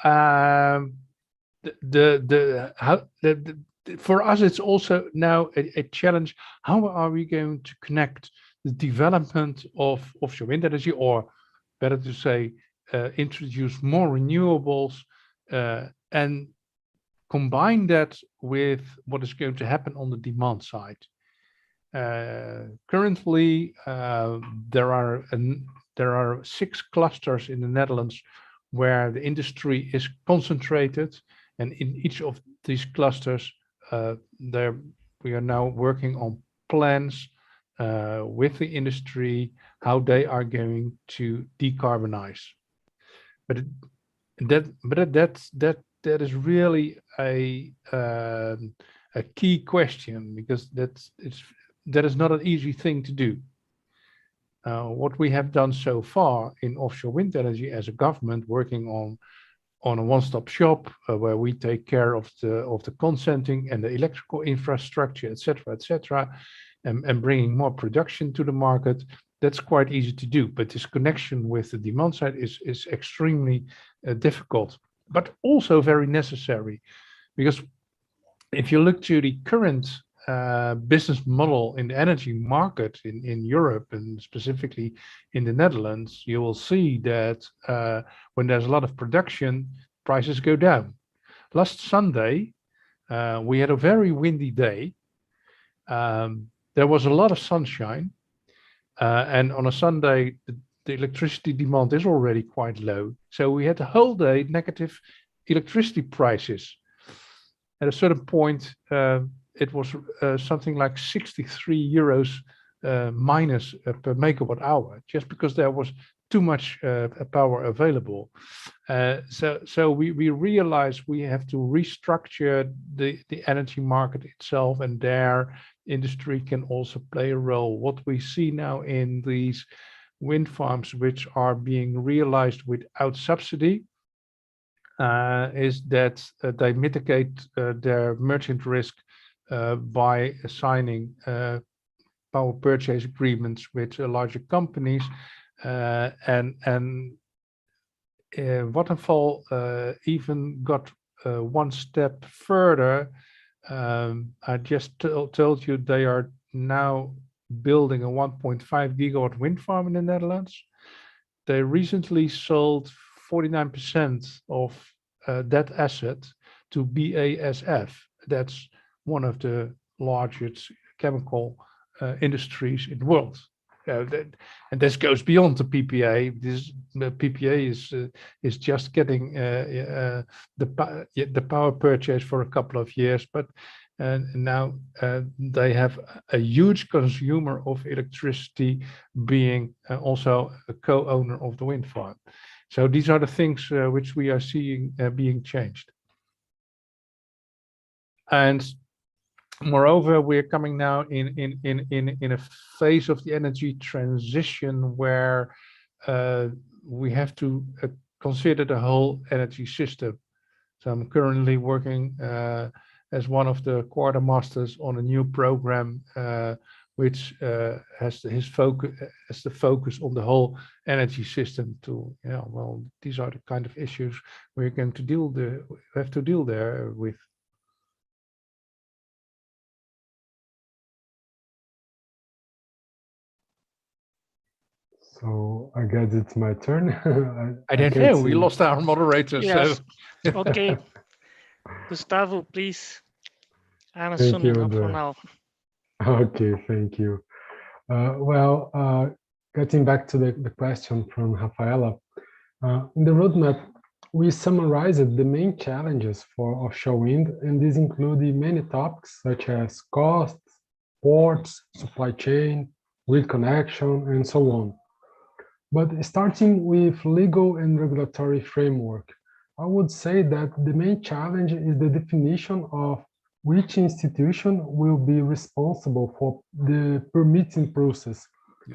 for us, it's also now a challenge. How are we going to connect the development of offshore wind energy, or better to say, introduce more renewables and combine that with what is going to happen on the demand side? Currently, there are 6 clusters in the Netherlands where the industry is concentrated, and in each of these clusters, we are now working on plans with the industry how they are going to decarbonize. But that is really a key question, because that is not an easy thing to do. What we have done so far in offshore wind energy as a government, working on a one-stop shop where we take care of the consenting and the electrical infrastructure, etc., and bringing more production to the market, that's quite easy to do. But this connection with the demand side is extremely difficult, but also very necessary, because if you look to the current business model in the energy market in Europe, and specifically in the Netherlands, you will see that when there's a lot of production, prices go down. Last Sunday, we had a very windy day. There was a lot of sunshine, and on a Sunday, the electricity demand is already quite low. So we had the whole day negative electricity prices. At a certain point, it was something like 63 euros minus per megawatt hour, just because there was too much power available. So we realized we have to restructure the energy market itself, and there industry can also play a role. What we see now in these wind farms which are being realized without subsidy is that they mitigate their merchant risk by signing power purchase agreements with larger companies, and Vattenfall even got one step further. I just told you they are now building a 1.5 gigawatt wind farm in the Netherlands. They recently sold 49% of that asset to BASF. That's one of the largest chemical industries in the world. And this goes beyond the PPA. The PPA is just getting the power purchase for a couple of years, but now they have a huge consumer of electricity, being also a co-owner of the wind farm. So these are the things which we are seeing being changed. And moreover, we're coming now in a phase of the energy transition where we have to consider the whole energy system. So I'm currently working as one of the quartermasters on a new program which has the focus on the whole energy system. Well, these are the kind of issues we're going to have to deal there with. So I guess it's my turn. I don't know. We lost our moderator. Yes. So. Okay. Gustavo, please. I'm assuming up for now. Okay, thank you. Getting back to the question from Rafaela, in the roadmap, we summarized the main challenges for offshore wind, and these include many topics such as costs, ports, supply chain, grid connection, and so on. But starting with legal and regulatory framework, I would say that the main challenge is the definition of which institution will be responsible for the permitting process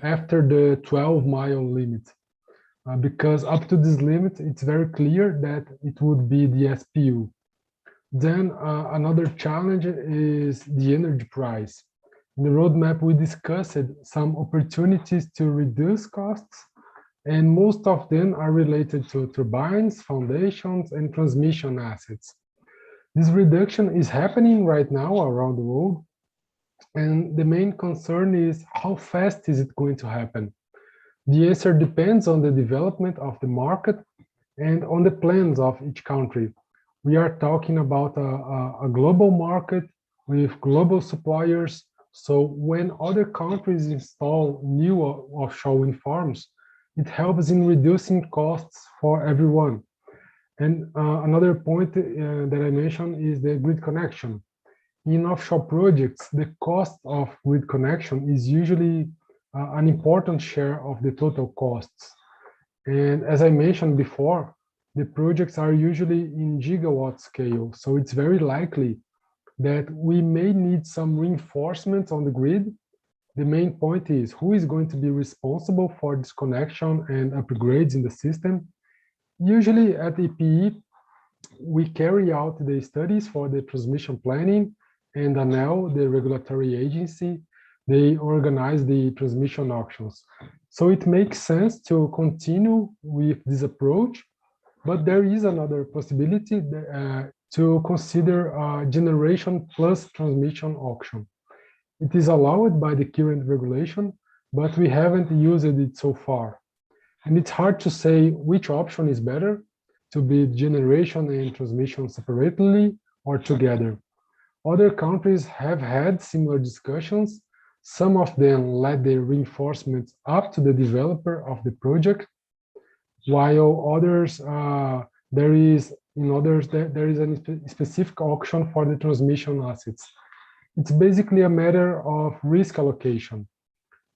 after the 12-mile limit. Because up to this limit, it's very clear that it would be the SPU. Then another challenge is the energy price. In the roadmap, we discussed some opportunities to reduce costs, and most of them are related to turbines, foundations, and transmission assets. This reduction is happening right now around the world, and the main concern is how fast is it going to happen? The answer depends on the development of the market and on the plans of each country. We are talking about a global market with global suppliers. So when other countries install new offshore wind farms, it helps in reducing costs for everyone. And another point that I mentioned is the grid connection. In offshore projects, the cost of grid connection is usually an important share of the total costs. And as I mentioned before, the projects are usually in gigawatt scale. So it's very likely that we may need some reinforcement on the grid. The main point is who is going to be responsible for this connection and upgrades in the system. Usually at EPE, we carry out the studies for the transmission planning, and ANEL, the regulatory agency, they organize the transmission auctions. So it makes sense to continue with this approach, but there is another possibility to consider a generation plus transmission auction. It is allowed by the current regulation, but we haven't used it so far. And it's hard to say which option is better, to be generation and transmission separately or together. Other countries have had similar discussions. Some of them let the reinforcements up to the developer of the project, while others, there is a specific auction for the transmission assets. It's basically a matter of risk allocation.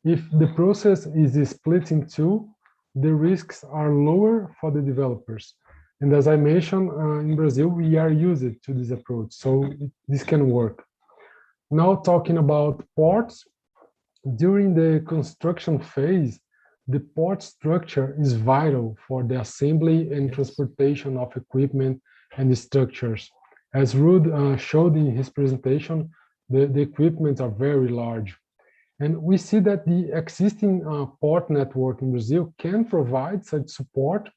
If the process is split in two, the risks are lower for the developers. And as I mentioned, in Brazil, we are used to this approach, so this can work. Now talking about ports, during the construction phase, the port structure is vital for the assembly and transportation of equipment and the structures. As Ruud showed in his presentation, the equipment are very large. And we see that the existing port network in Brazil can provide such support,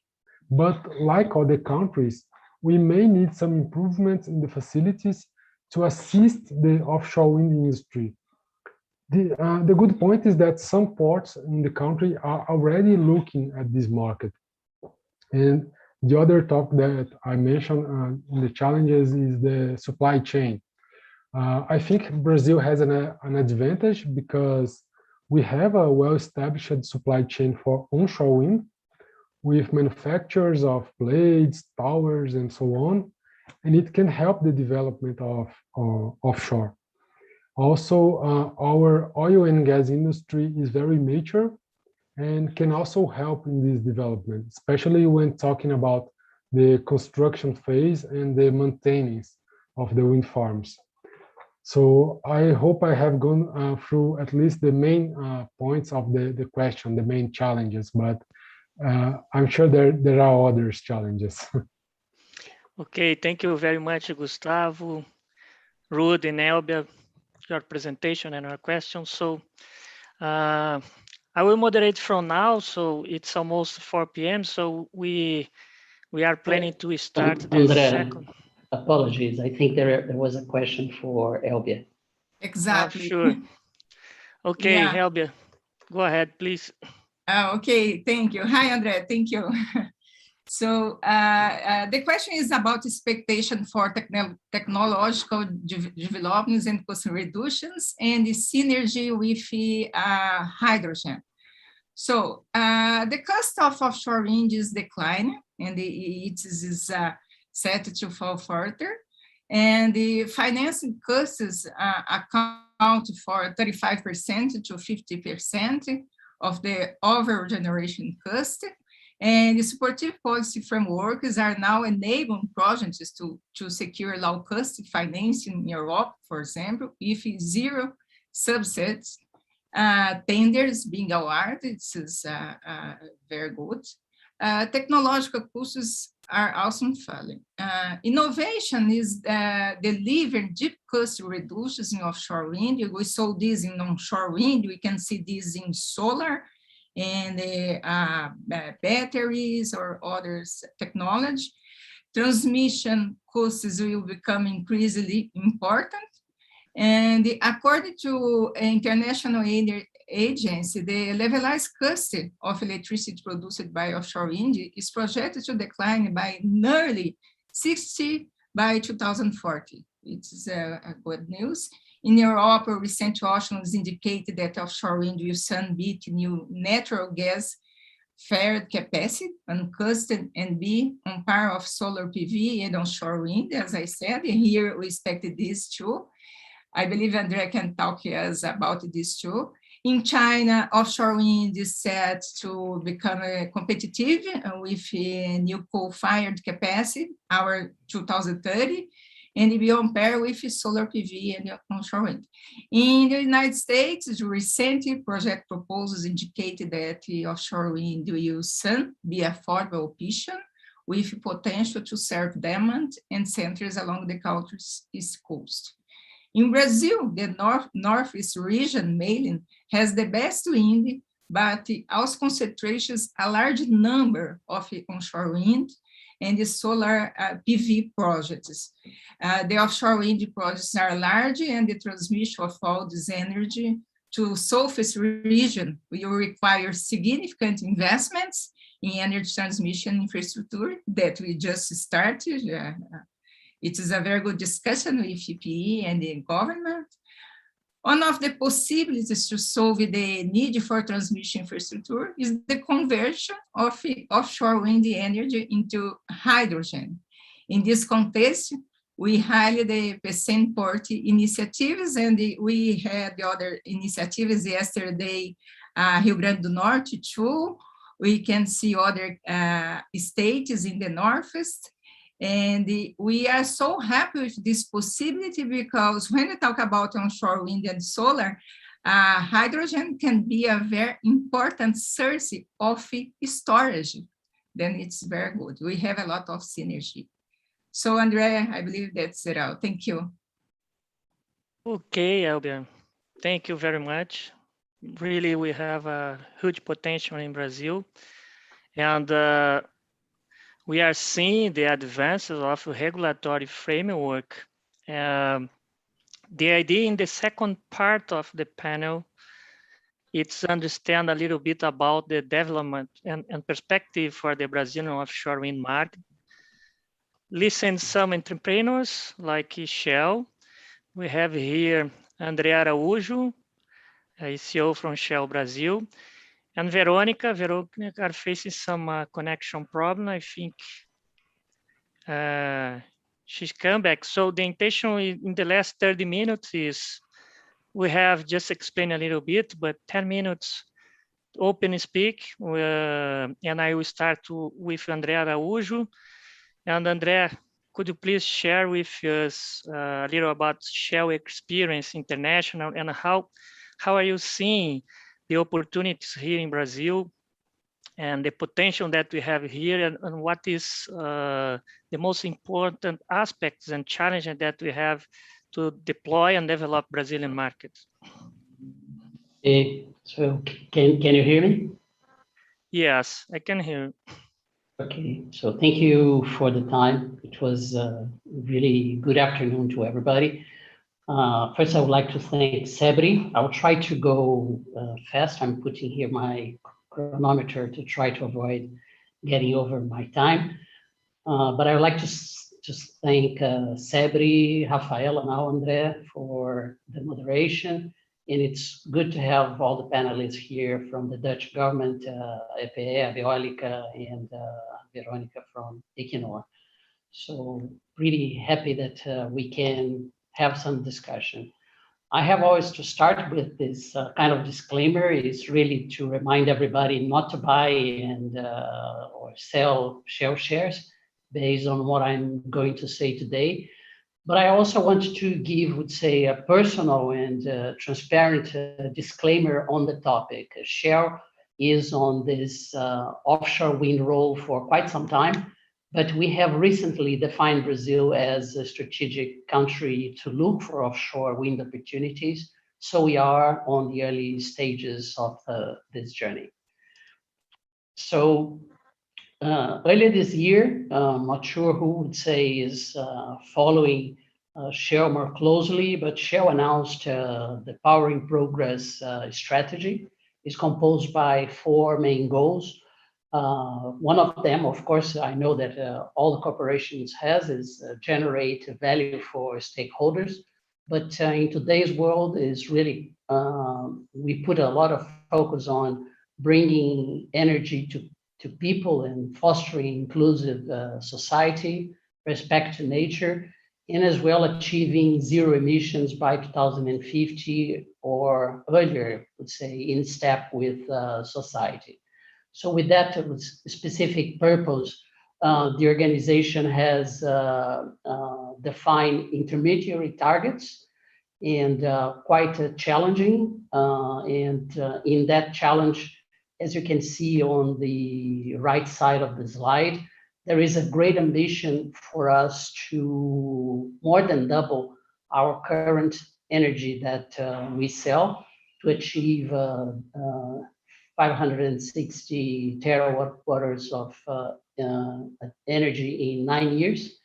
but like other countries, we may need some improvements in the facilities to assist the offshore wind industry. The good point is that some ports in the country are already looking at this market. And the other topic that I mentioned in the challenges is the supply chain. I think Brazil has an advantage because we have a well-established supply chain for onshore wind with manufacturers of blades, towers, and so on, and it can help the development of offshore. Also, our oil and gas industry is very mature and can also help in this development, especially when talking about the construction phase and the maintenance of the wind farms. So I hope I have gone through at least the main points of the question, the main challenges, but I'm sure there are other challenges. Okay, thank you very much, Gustavo, Ruud, and Elbia, your presentation and our questions. So I will moderate from now. So it's almost 4 p.m. So we are planning to start the second. Apologies, I think there was a question for Elbia. Exactly. Sure. Okay, Yeah. Elbia, go ahead, please. Okay, thank you. Hi, Andre, thank you. So the question is about expectation for technological developments and cost reductions and the synergy with hydrogen. So the cost of offshore wind is declining, and it is set to fall further. And the financing costs account for 35% to 50% of the overall generation cost. And the supportive policy frameworks are now enabling projects to secure low-cost financing in Europe, for example, with zero subsidies, tenders being awarded. This is very good. Technological costs are also falling. Innovation is delivering deep cost reductions in offshore wind. We saw this in onshore wind. We can see this in solar and batteries or other technology. Transmission costs will become increasingly important. And according to International Energy Agency, the levelized cost of electricity produced by offshore wind is projected to decline by nearly 60 by 2040. It's a good news. In Europe, recent auctions indicated that offshore wind will soon beat new natural gas fired capacity on cost and be on par of solar PV and onshore wind, as I said. And here we expect this too. I believe Andrea can talk to us about this too. In China, offshore wind is set to become competitive with a new coal-fired capacity, our 2030, and be on par with solar PV and onshore wind. In the United States, the recent project proposals indicated that the offshore wind will soon be affordable option with potential to serve demand and centers along the country's east coast. In Brazil, the northeast region mainly has the best wind, but also concentrates a large number of onshore wind and the solar PV projects. The offshore wind projects are large, and the transmission of all this energy to southeast region will require significant investments in energy transmission infrastructure that we just started. It is a very good discussion with EPE and the government. One of the possibilities to solve the need for transmission infrastructure is the conversion of offshore wind energy into hydrogen. In this context, we highlight the PECEN port initiatives, and we had the other initiatives yesterday, Rio Grande do Norte too. We can see other states in the Northeast. And we are so happy with this possibility because when we talk about onshore wind and solar, hydrogen can be a very important source of storage. Then it's very good. We have a lot of synergy. So Andrea, I believe that's it all. Thank you. Okay, Elbia, thank you very much. Really, we have a huge potential in Brazil. And we are seeing the advances of regulatory framework. The idea in the second part of the panel, it's understand a little bit about the development and perspective for the Brazilian offshore wind market. Listen some entrepreneurs like Shell. We have here Andrea Araújo, CEO from Shell Brazil. And Veronica are facing some connection problem. I think she's come back. So the intention in the last 30 minutes is we have just explained a little bit, but 10 minutes open speak. And I will start with Andrea Araújo. And Andrea, could you please share with us a little about Shell experience international and how are you seeing the opportunities here in Brazil and the potential that we have here, and what is the most important aspects and challenges that we have to deploy and develop Brazilian markets? So can you hear me? Yes, I can hear. Okay, so thank you for the time. It was a really good afternoon to everybody. First, I would like to thank CEBRI. I'll try to go fast. I'm putting here my chronometer to try to avoid getting over my time. But I would like to just thank CEBRI, Rafaela, and now Andrea for the moderation. And it's good to have all the panelists here from the Dutch government, EPE, Eólica, and Veronica from Equinor. So really happy that we can have some discussion. I have always to start with this kind of disclaimer is really to remind everybody not to buy and or sell Shell shares based on what I'm going to say today. But I also want to give, would say, a personal and transparent disclaimer on the topic. Shell is on this offshore wind role for quite some time, but we have recently defined Brazil as a strategic country to look for offshore wind opportunities. So we are on the early stages of this journey. So earlier this year, I'm not sure who would say is following Shell more closely, but Shell announced the Powering Progress strategy. Is composed by 4 main goals. One of them, of course, I know that all the corporations has is generate value for stakeholders. But in today's world is really, we put a lot of focus on bringing energy to people and fostering inclusive society, respect to nature, and as well achieving zero emissions by 2050 or earlier, let's say, in step with society. So with that specific purpose, the organization has defined intermediary targets and quite challenging. In that challenge, as you can see on the right side of the slide, there is a great ambition for us to more than double our current energy that we sell to achieve 560 terawatt hours of energy in 9 years.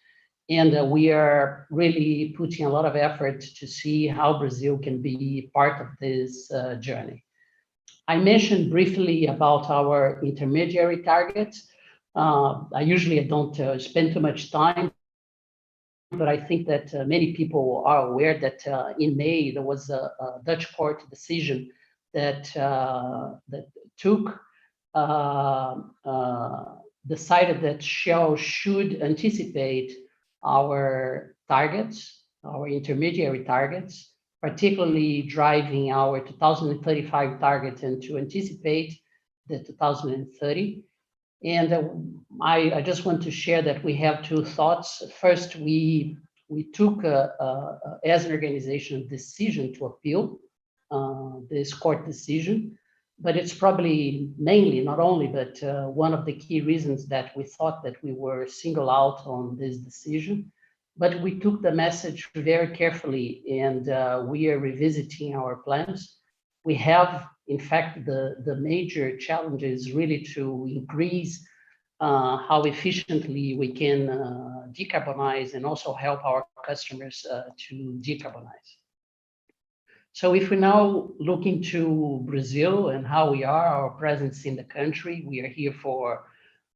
And we are really putting a lot of effort to see how Brazil can be part of this journey. I mentioned briefly about our intermediary targets. I usually don't spend too much time, but I think that many people are aware that in May there was a Dutch court decision that decided that Shell should anticipate our targets, our intermediary targets, particularly driving our 2035 target and to anticipate the 2030. And I just want to share that we have 2 thoughts. First, we took, as an organization, a decision to appeal this court decision, but it's probably mainly, not only, but one of the key reasons that we thought that we were singled out on this decision. But we took the message very carefully, and we are revisiting our plans. We have, in fact, the major challenge is really to increase how efficiently we can decarbonize and also help our customers to decarbonize. So if we now look into Brazil and how we are, our presence in the country, we are here for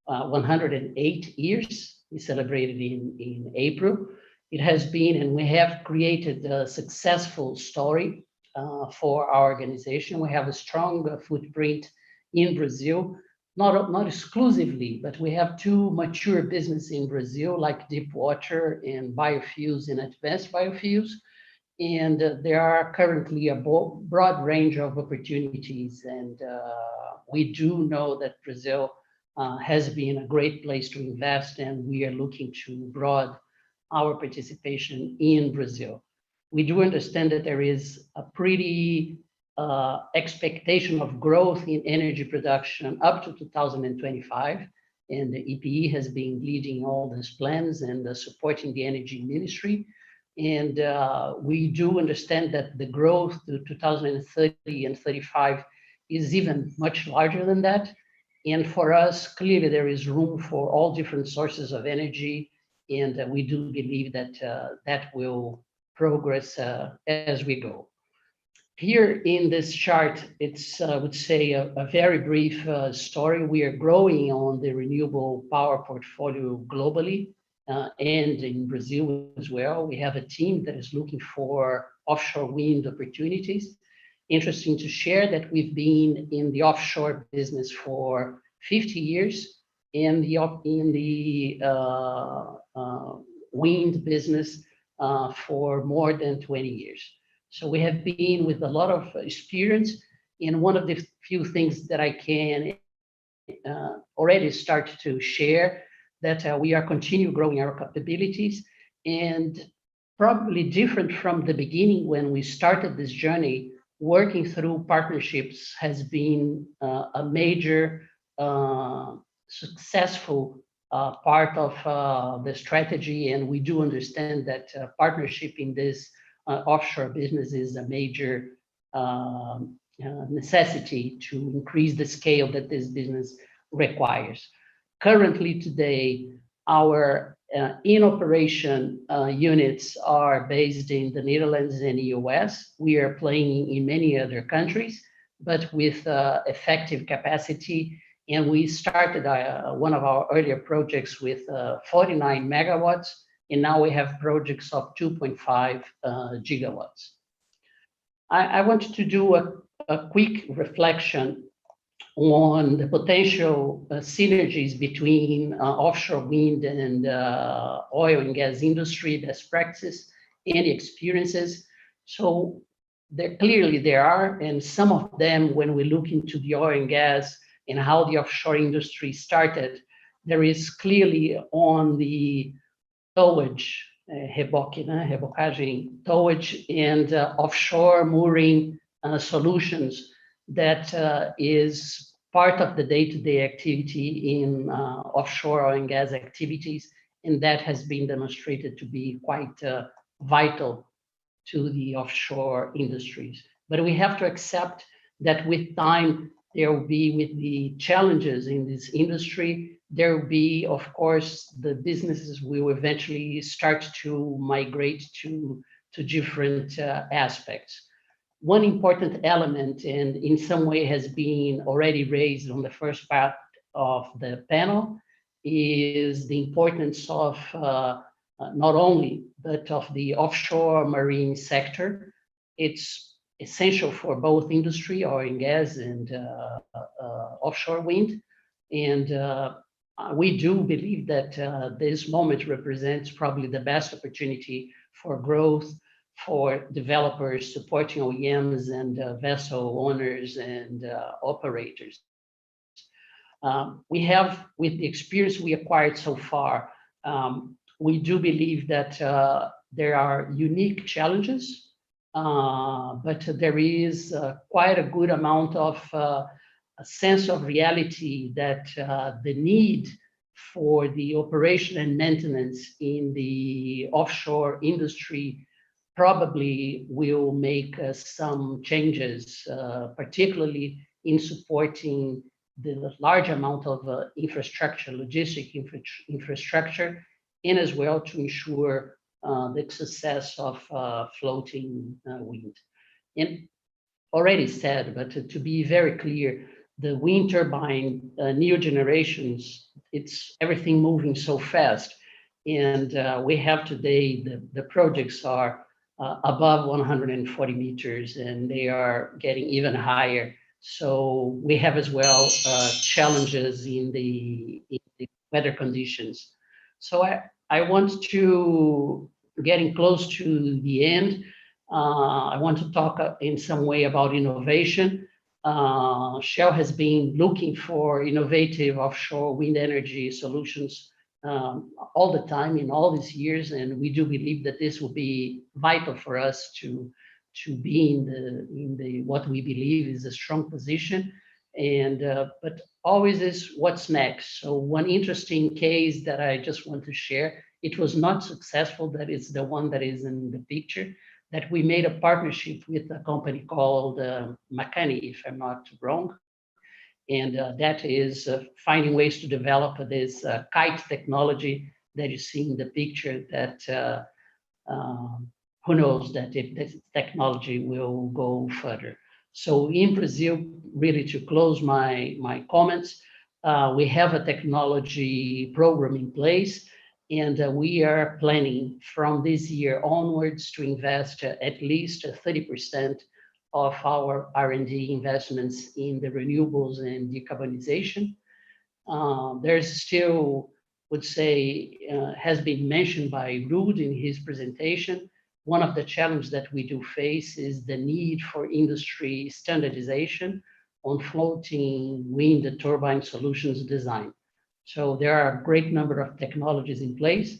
108 years. We celebrated in April. It has been, and we have created a successful story for our organization. We have a strong footprint in Brazil, not exclusively, but we have 2 mature businesses in Brazil, like deep water and biofuels and advanced biofuels. And there are currently a broad range of opportunities. And we do know that Brazil has been a great place to invest, and we are looking to broaden our participation in Brazil. We do understand that there is a pretty expectation of growth in energy production up to 2025, and the EPE has been leading all these plans and supporting the energy ministry. And we do understand that the growth to 2030 and 35 is even much larger than that. And for us, clearly there is room for all different sources of energy, and we do believe that that will progress as we go. Here in this chart, it's, I would say, a very brief story. We are growing on the renewable power portfolio globally and in Brazil as well. We have a team that is looking for offshore wind opportunities. Interesting to share that we've been in the offshore business for 50 years, and in the wind business for more than 20 years. So we have been with a lot of experience, and one of the few things that I can already start to share that we are continue growing our capabilities, and probably different from the beginning when we started this journey, working through partnerships has been a major successful part of the strategy, and we do understand that partnership in this offshore business is a major necessity to increase the scale that this business requires. Currently today, our in-operation units are based in the Netherlands and the US. We are playing in many other countries, but with effective capacity. And we started one of our earlier projects with 49 megawatts, and now we have projects of 2.5 gigawatts. I want to do a quick reflection on the potential synergies between offshore wind and oil and gas industry, best practices and experiences. So clearly there are, and some of them, when we look into the oil and gas and how the offshore industry started, there is clearly on the towage, rebocagem, towage and offshore mooring solutions that is part of the day-to-day activity in offshore oil and gas activities, and that has been demonstrated to be quite vital to the offshore industries. But we have to accept that with time, there will be, with the challenges in this industry, there will be, of course, the businesses will eventually start to migrate to different aspects. One important element, and in some way has been already raised on the first part of the panel, is the importance of not only, but of the offshore marine sector. It's essential for both industry, oil and gas, and offshore wind. And we do believe that this moment represents probably the best opportunity for growth, for developers supporting OEMs and vessel owners and operators. We have, with the experience we acquired so far, we do believe that there are unique challenges, but there is quite a good amount of a sense of reality that the need for the operation and maintenance in the offshore industry probably will make some changes, particularly in supporting the large amount of infrastructure, logistic infrastructure, and as well to ensure the success of floating wind. And already said, but to be very clear, the wind turbine new generations, it's everything moving so fast. And we have today, the projects are above 140 meters, and they are getting even higher. So we have as well challenges in the weather conditions. So I want to, getting close to the end, I want to talk in some way about innovation. Shell has been looking for innovative offshore wind energy solutions all the time in all these years, and we do believe that this will be vital for us to be in the what we believe is a strong position. And but always is what's next. So one interesting case that I just want to share, it was not successful, that is the one that is in the picture, that we made a partnership with a company called Makani, if I'm not wrong. And that is finding ways to develop this kite technology that you see in the picture, that who knows that if this technology will go further. So in Brazil, really to close my comments, we have a technology program in place, and we are planning from this year onwards to invest at least 30% of our R&D investments in the renewables and decarbonization. There's still, would say, has been mentioned by Ruud in his presentation, one of the challenges that we do face is the need for industry standardization on floating wind turbine solutions design. So there are a great number of technologies in place,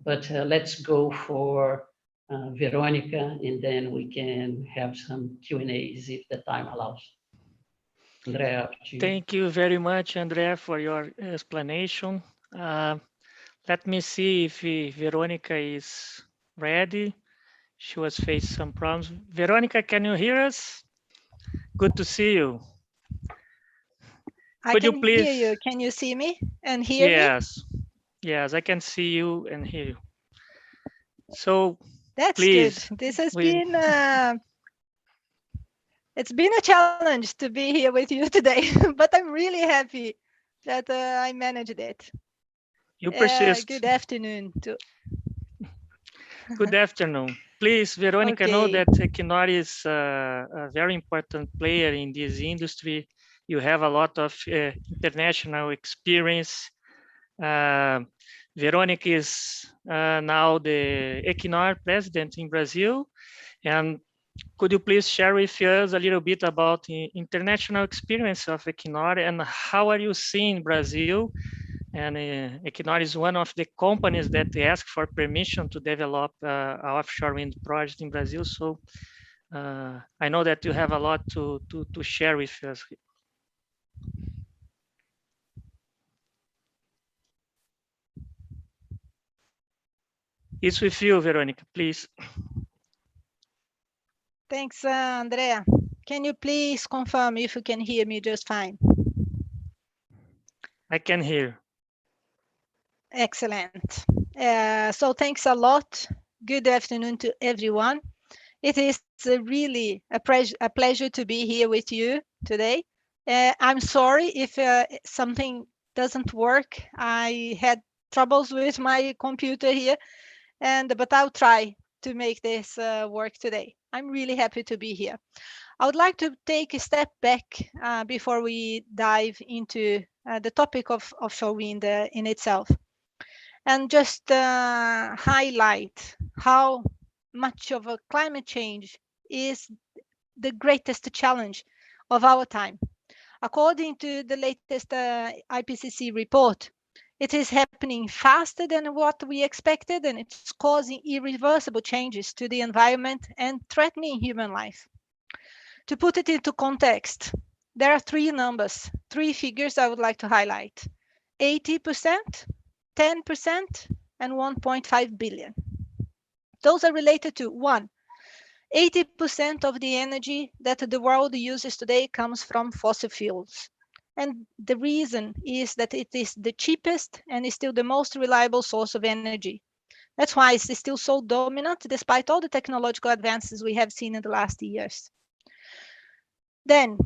but let's go for Veronica, and then we can have some Q&As if the time allows. Andrea, thank you very much, Andrea, for your explanation. Let me see if Veronica is ready. She was facing some problems. Veronica, can you hear us? Good to see you. I Could you can please hear you. Can you see me and hear me? Yes, I can see you and hear you. So that's please, good. This has been it's been a challenge to be here with you today, but I'm really happy that I managed it. You persist. Good afternoon to Good afternoon. Please, Veronica, know Okay. that Equinor is a very important player in this industry. You have a lot of international experience. Veronica is now the Equinor president in Brazil. And could you please share with us a little bit about the international experience of Equinor and how are you seeing Brazil? And Equinor is one of the companies that ask for permission to develop an offshore wind project in Brazil. So I know that you have a lot to share with us. It's with you, Veronica, please. Thanks, Andrea. Can you please confirm if you can hear me just fine? I can hear. Excellent. So thanks a lot. Good afternoon to everyone. It is really a pleasure to be here with you today. I'm sorry if something doesn't work. I had troubles with my computer here, but I'll try to make this work today. I'm really happy to be here. I would like to take a step back before we dive into the topic of offshore wind in itself, and just highlight how much of a climate change is the greatest challenge of our time. According to the latest IPCC report, it is happening faster than what we expected, and it's causing irreversible changes to the environment and threatening human life. To put it into context, there are three figures I would like to highlight: 80%, 10%, and 1.5 billion. Those are related to 1, 80% of the energy that the world uses today comes from fossil fuels. And the reason is that it is the cheapest and is still the most reliable source of energy. That's why it's still so dominant, despite all the technological advances we have seen in the last years. Then,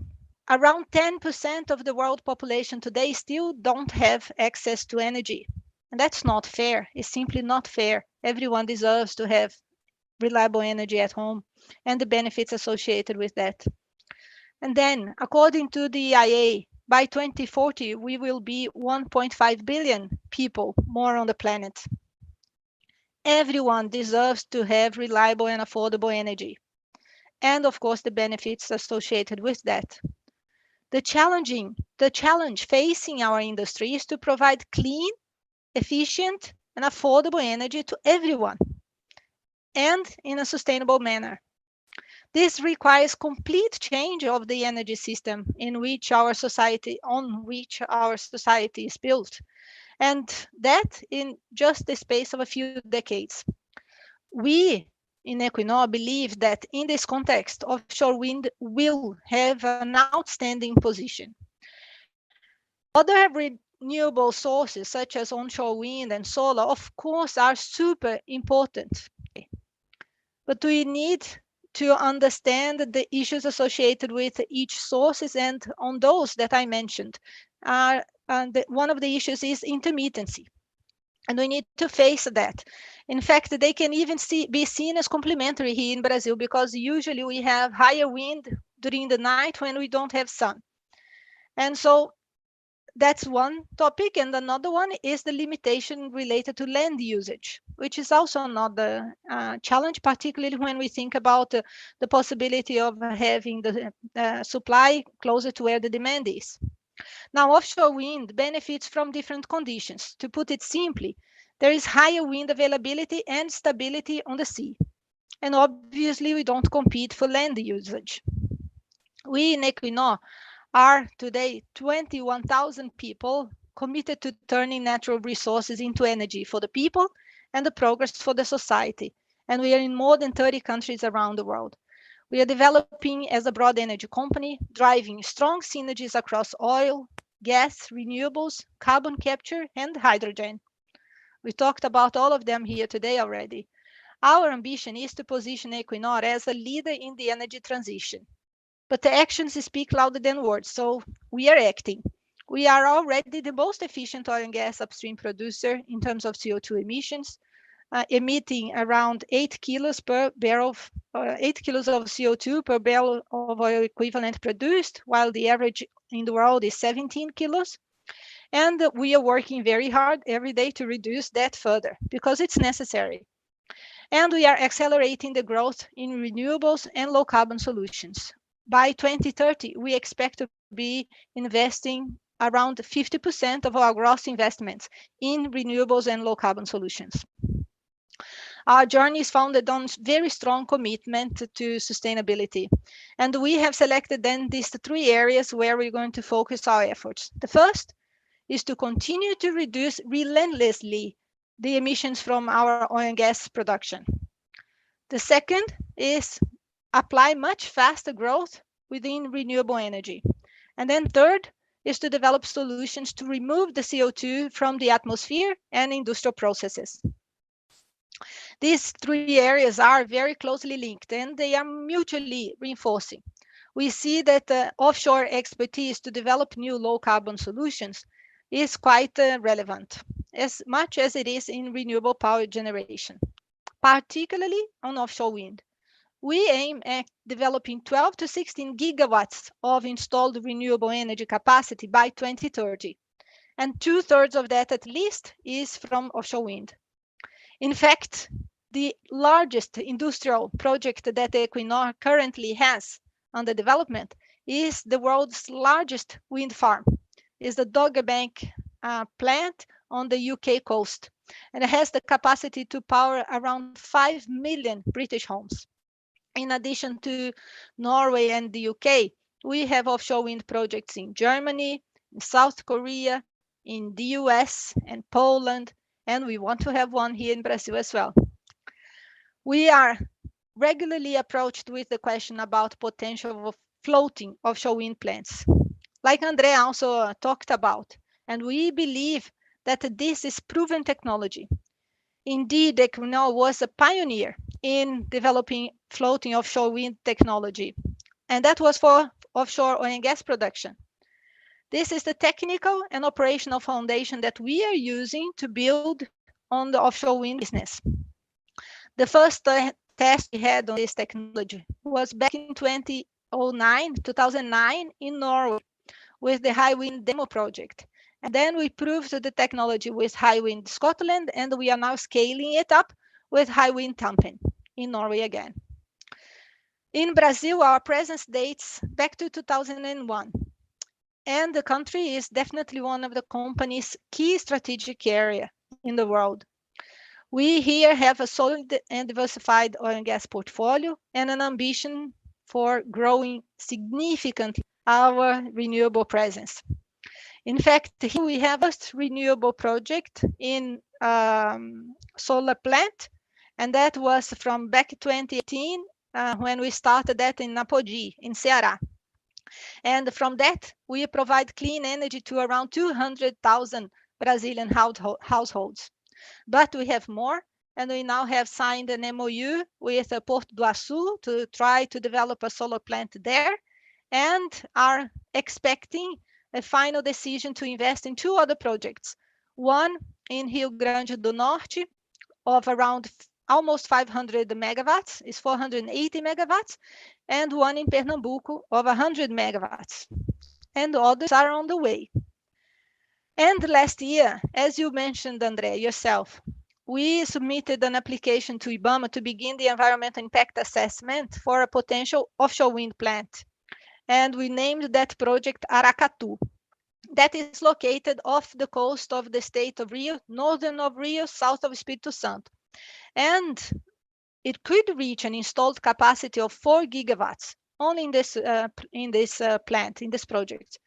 around 10% of the world population today still don't have access to energy. And that's not fair. It's simply not fair. Everyone deserves to have reliable energy at home and the benefits associated with that. And then, according to the EIA, by 2040, we will be 1.5 billion people more on the planet. Everyone deserves to have reliable and affordable energy. And of course, the benefits associated with that. The challenge facing our industry is to provide clean, efficient, and affordable energy to everyone, and in a sustainable manner. This requires complete change of the energy system on which our society is built, and that in just the space of a few decades. We in Equinor believe that in this context, offshore wind will have an outstanding position. Other renewable sources such as onshore wind and solar, of course, are super important. But we need to understand the issues associated with each sources, and on those that I mentioned, one of the issues is intermittency. And we need to face that. In fact, they can even be seen as complementary here in Brazil, because usually we have higher wind during the night when we don't have sun. And so that's one topic. And another one is the limitation related to land usage, which is also another challenge, particularly when we think about the possibility of having the supply closer to where the demand is. Now, offshore wind benefits from different conditions. To put it simply, there is higher wind availability and stability on the sea. And obviously, we don't compete for land usage. We in Equinor are today 21,000 people committed to turning natural resources into energy for the people and the progress for the society. And we are in more than 30 countries around the world. We are developing as a broad energy company, driving strong synergies across oil, gas, renewables, carbon capture, and hydrogen. We talked about all of them here today already. Our ambition is to position Equinor as a leader in the energy transition. But the actions speak louder than words, so we are acting. We are already the most efficient oil and gas upstream producer in terms of CO2 emissions, emitting around 8 kilos per barrel, 8 kilos of CO2 per barrel of oil equivalent produced, while the average in the world is 17 kilos. And we are working very hard every day to reduce that further because it's necessary. And we are accelerating the growth in renewables and low carbon solutions. By 2030, we expect to be investing around 50% of our gross investments in renewables and low carbon solutions. Our journey is founded on very strong commitment to sustainability. And we have selected then these 3 areas where we're going to focus our efforts. The first is to continue to reduce relentlessly the emissions from our oil and gas production. The second is apply much faster growth within renewable energy. And then third is to develop solutions to remove the CO2 from the atmosphere and industrial processes. These 3 areas are very closely linked and they are mutually reinforcing. We see that the offshore expertise to develop new low carbon solutions is quite relevant, as much as it is in renewable power generation, particularly on offshore wind. We aim at developing 12 to 16 gigawatts of installed renewable energy capacity by 2030, and 2/3 of that at least is from offshore wind. In fact, the largest industrial project that Equinor currently has under development is the world's largest wind farm, is the Dogger Bank plant on the UK coast, and it has the capacity to power around 5 million British homes. In addition to Norway and the UK, we have offshore wind projects in Germany, in South Korea, in the US and Poland, and we want to have one here in Brazil as well. We are regularly approached with the question about potential of floating offshore wind plants, like André also talked about, and we believe that this is proven technology. Indeed, Equinor was a pioneer in developing floating offshore wind technology, and that was for offshore oil and gas production. This is the technical and operational foundation that we are using to build on the offshore wind business. The first test we had on this technology was back in 2009 in Norway with the High Wind Demo project. And then we proved the technology with High Wind Scotland, and we are now scaling it up with High Wind Tampen in Norway again. In Brazil, our presence dates back to 2001. And the country is definitely one of the company's key strategic area in the world. We here have a solid and diversified oil and gas portfolio and an ambition for growing significantly our renewable presence. In fact, here we have a renewable project in solar plant, and that was from back 2018 when we started that in Apodi, in Ceará. And from that, we provide clean energy to around 200,000 Brazilian households. But we have more, and we now have signed an MOU with Porto do Açu to try to develop a solar plant there, and are expecting a final decision to invest in 2 other projects. One in Rio Grande do Norte of around almost 500 megawatts, is 480 megawatts, and one in Pernambuco of 100 megawatts. And others are on the way. And last year, as you mentioned, André, yourself, we submitted an application to IBAMA to begin the environmental impact assessment for a potential offshore wind plant. And we named that project Aracatu. That is located off the coast of the state of Rio, northern of Rio, south of Espírito Santo. And it could reach an installed capacity of 4 gigawatts only in this plant, in this project.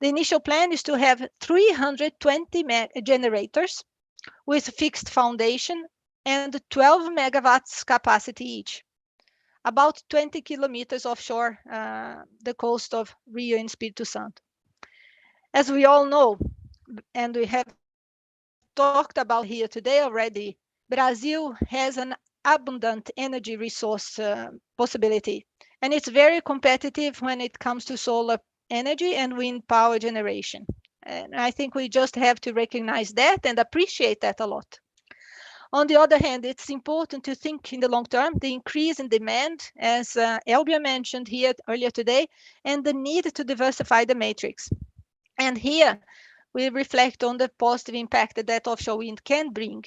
The initial plan is to have 320 generators with fixed foundation and 12 megawatts capacity each, about 20 kilometers offshore the coast of Rio and Espírito Santo. As we all know, and we have talked about here today already, Brazil has an abundant energy resource possibility, and it's very competitive when it comes to solar energy and wind power generation. And I think we just have to recognize that and appreciate that a lot. On the other hand, it's important to think in the long term, the increase in demand, as Elbia mentioned here earlier today, and the need to diversify the matrix. And here we reflect on the positive impact that offshore wind can bring.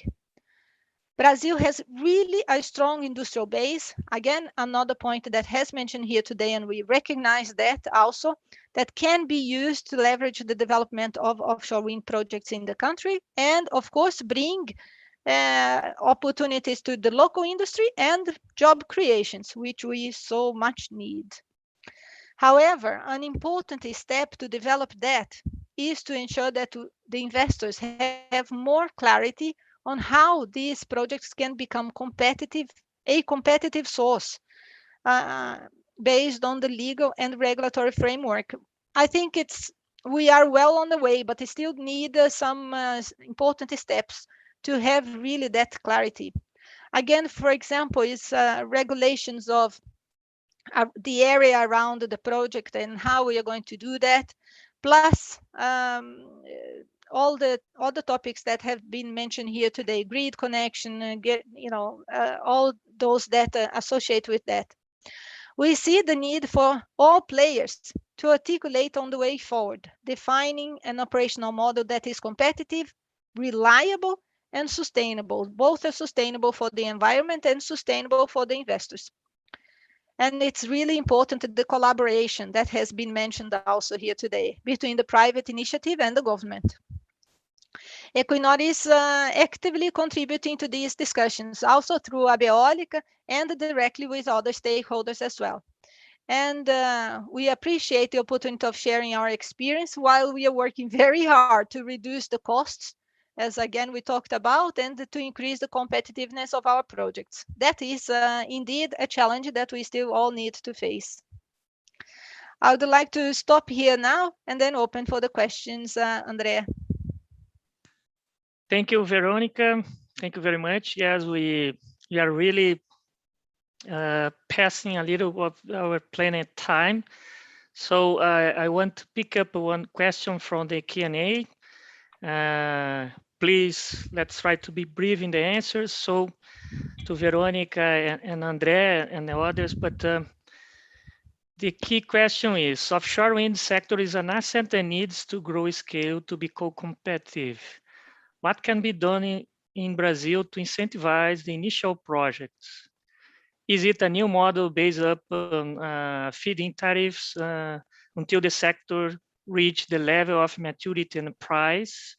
Brazil has really a strong industrial base. Again, another point that has mentioned here today, and we recognize that also, that can be used to leverage the development of offshore wind projects in the country, and of course bring opportunities to the local industry and job creations, which we so much need. However, an important step to develop that is to ensure that the investors have more clarity on how these projects can become a competitive source based on the legal and regulatory framework. I think we are well on the way, but still need some important steps to have really that clarity. Again, for example, is regulations of the area around the project and how we are going to do that, plus all the other topics that have been mentioned here today, grid connection, all those that associate with that. We see the need for all players to articulate on the way forward, defining an operational model that is competitive, reliable, and sustainable. Both are sustainable for the environment and sustainable for the investors. And it's really important the collaboration that has been mentioned also here today between the private initiative and the government. Equinor is actively contributing to these discussions, also through Eólica and directly with other stakeholders as well. And we appreciate the opportunity of sharing our experience while we are working very hard to reduce the costs, as again we talked about, and to increase the competitiveness of our projects. That is indeed a challenge that we still all need to face. I would like to stop here now and then open for the questions, Andrea. Thank you, Veronica. Thank you very much. Yes, we are really passing a little of our planned time. So I want to pick up one question from the Q&A. Please, let's try to be brief in the answers. So to Veronica and Andrea and the others, but the key question is, offshore wind sector is an asset that needs to grow scale to be co-competitive. What can be done in Brazil to incentivize the initial projects? Is it a new model based up on feed-in tariffs until the sector reach the level of maturity and price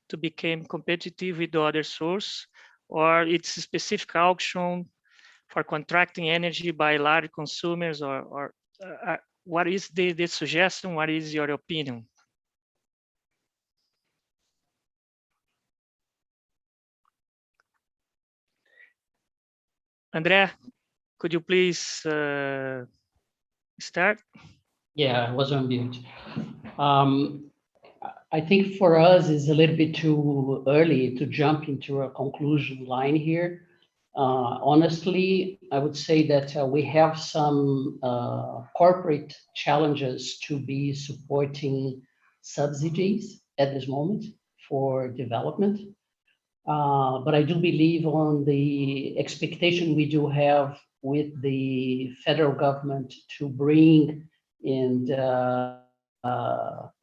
to become competitive with the other source, or it's a specific auction for contracting energy by large consumers, or what is the suggestion? What is your opinion? Andrea, could you please start? Yeah, I was on mute. I think for us it's a little bit too early to jump into a conclusion line here. Honestly, I would say that we have some corporate challenges to be supporting subsidies at this moment for development. But I do believe on the expectation we do have with the federal government to bring, and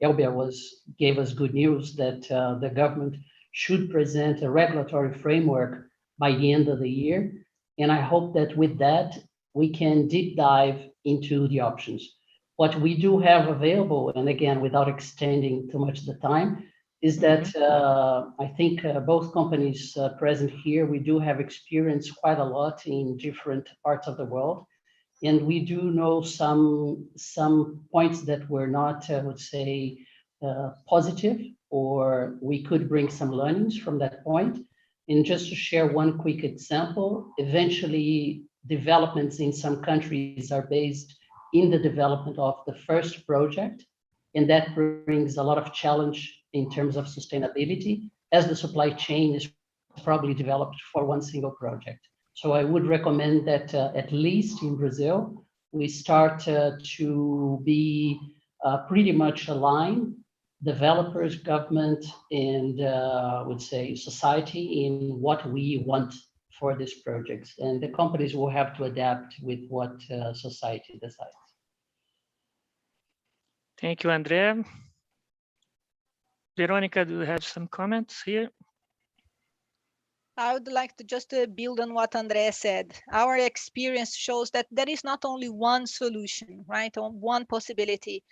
Elbia gave us good news that the government should present a regulatory framework by the end of the year. And I hope that with that, we can deep dive into the options. What we do have available, and again, without extending too much the time, is that I think both companies present here, we do have experience quite a lot in different parts of the world. and we do know some points that were not, I would say, positive, or we could bring some learnings from that point. And just to share one quick example, eventually developments in some countries are based in the development of the first project, and that brings a lot of challenge in terms of sustainability, as the supply chain is probably developed for one single project. So I would recommend that at least in Brazil, we start to be pretty much aligned, developers, government, and I would say society, in what we want for these projects. And the companies will have to adapt with what society decides. Thank you, Andrea. Veronica, do you have some comments here? I would like to just build on what Andrea said. Our experience shows that there is not only one solution, right, or one possibility.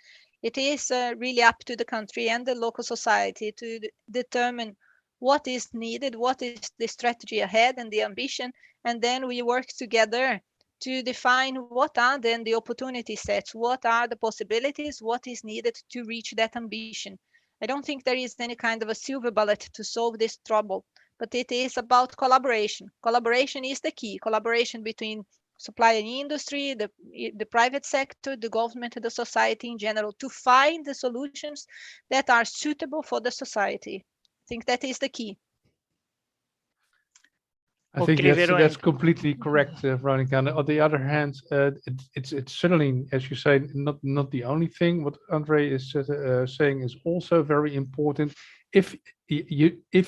It is really up to the country and the local society to determine what is needed, what is the strategy ahead and the ambition, and then we work together to define what are then the opportunity sets, what are the possibilities, what is needed to reach that ambition. I don't think there is any kind of a silver bullet to solve this trouble, but it is about collaboration. Collaboration is the key, collaboration between supply and industry, the private sector, the government, and the society in general, to find the solutions that are suitable for the society. I think that is the key. I think that's completely correct, Veronica. On the other hand, it's certainly, as you say, not the only thing. What Andre is saying is also very important. If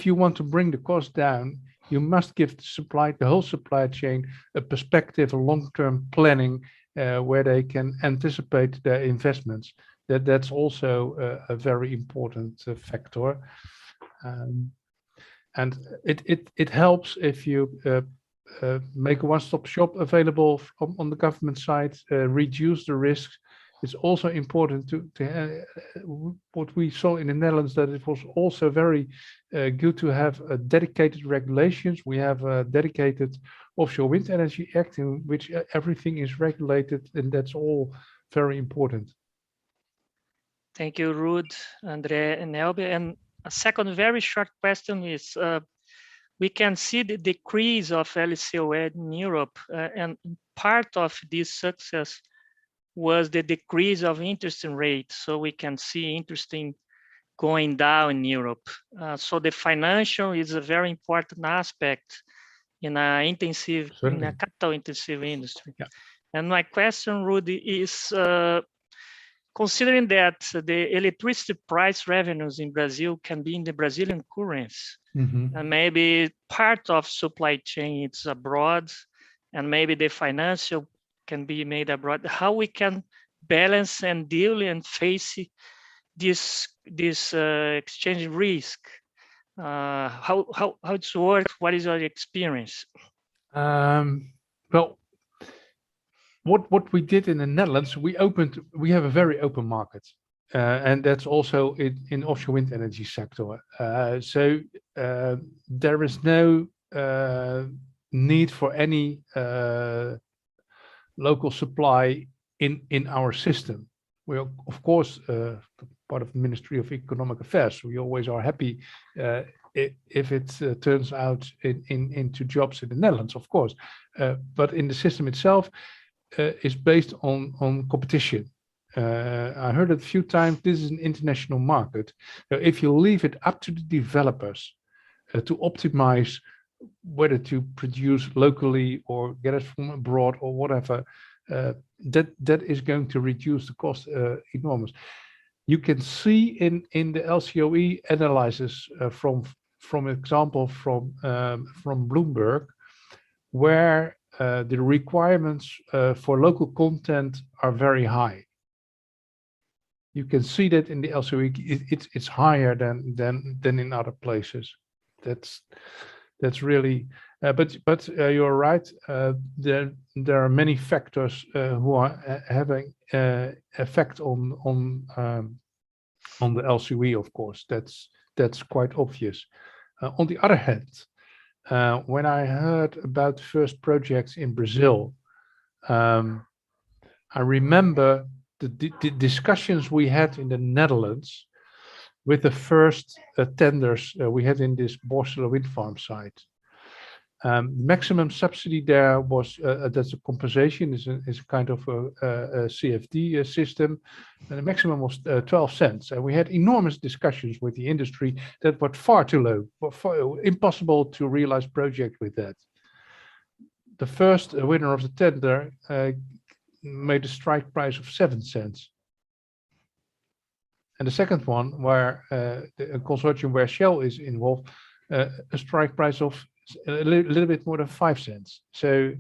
you want to bring the cost down, you must give the whole supply chain a perspective, a long-term planning, where they can anticipate their investments. That's also a very important factor. And it helps if you make a one-stop shop available on the government side, reduce the risks. It's also important to what we saw in the Netherlands, that it was also very good to have dedicated regulations. We have a dedicated Offshore Wind Energy Act in which everything is regulated, and that's all very important. Thank you, Ruud, Andrea, and Elbe. And a second very short question is, we can see the decrease of LCOE in Europe, and part of this success was the decrease of interest rate. So we can see interest going down in Europe. So the financial is a very important aspect in a capital intensive industry. Yeah. And my question, Rudy, is considering that the electricity price revenues in Brazil can be in the Brazilian currency, and maybe part of supply chain is abroad, and maybe the financial can be made abroad, how we can balance and deal and face this exchange risk? How it's worked? What is your experience? Well, what we did in the Netherlands, we have a very open market, and that's also in offshore wind energy sector. So there is no need for any local supply in our system. We are, of course, part of the Ministry of Economic Affairs. We always are happy if it turns out into jobs in the Netherlands, of course. But in the system itself is based on competition. I heard it a few times. This is an international market. So if you leave it up to the developers to optimize whether to produce locally or get it from abroad or whatever, that is going to reduce the cost enormous. You can see in the LCOE analysis from example from Bloomberg, where the requirements for local content are very high. You can see that in the LCOE, it's higher than in other places. That's really, but you're right. There are many factors who are having effect on the LCOE. Of course, that's quite obvious. On the other hand, when I heard about the first projects in Brazil, I remember the discussions we had in the Netherlands with the first tenders we had in this Borssele wind farm site. Maximum subsidy there was, that's a compensation, is a kind of a CFD system, and the maximum was 12 cents. And we had enormous discussions with the industry that was far too low, impossible to realize project with that. The first winner of the tender made a strike price of 7 cents. And the second one, where a consortium where Shell is involved, a strike price of a little bit more than 5 cents. So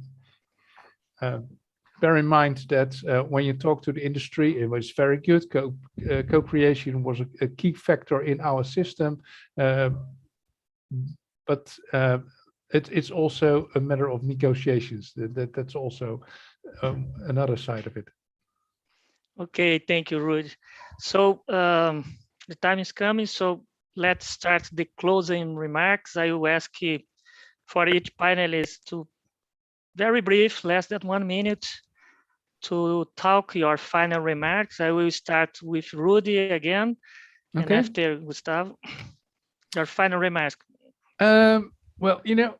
bear in mind that when you talk to the industry, it was very good. Co-creation was a key factor in our system, but it's also a matter of negotiations. That's also another side of it. Okay, thank you, Ruud. So the time is coming, so let's start the closing remarks. I will ask for each panelist to very brief, less than 1 minute, to talk your final remarks. I will start with Rudy again, and after Gustavo, your final remarks. Well, you know,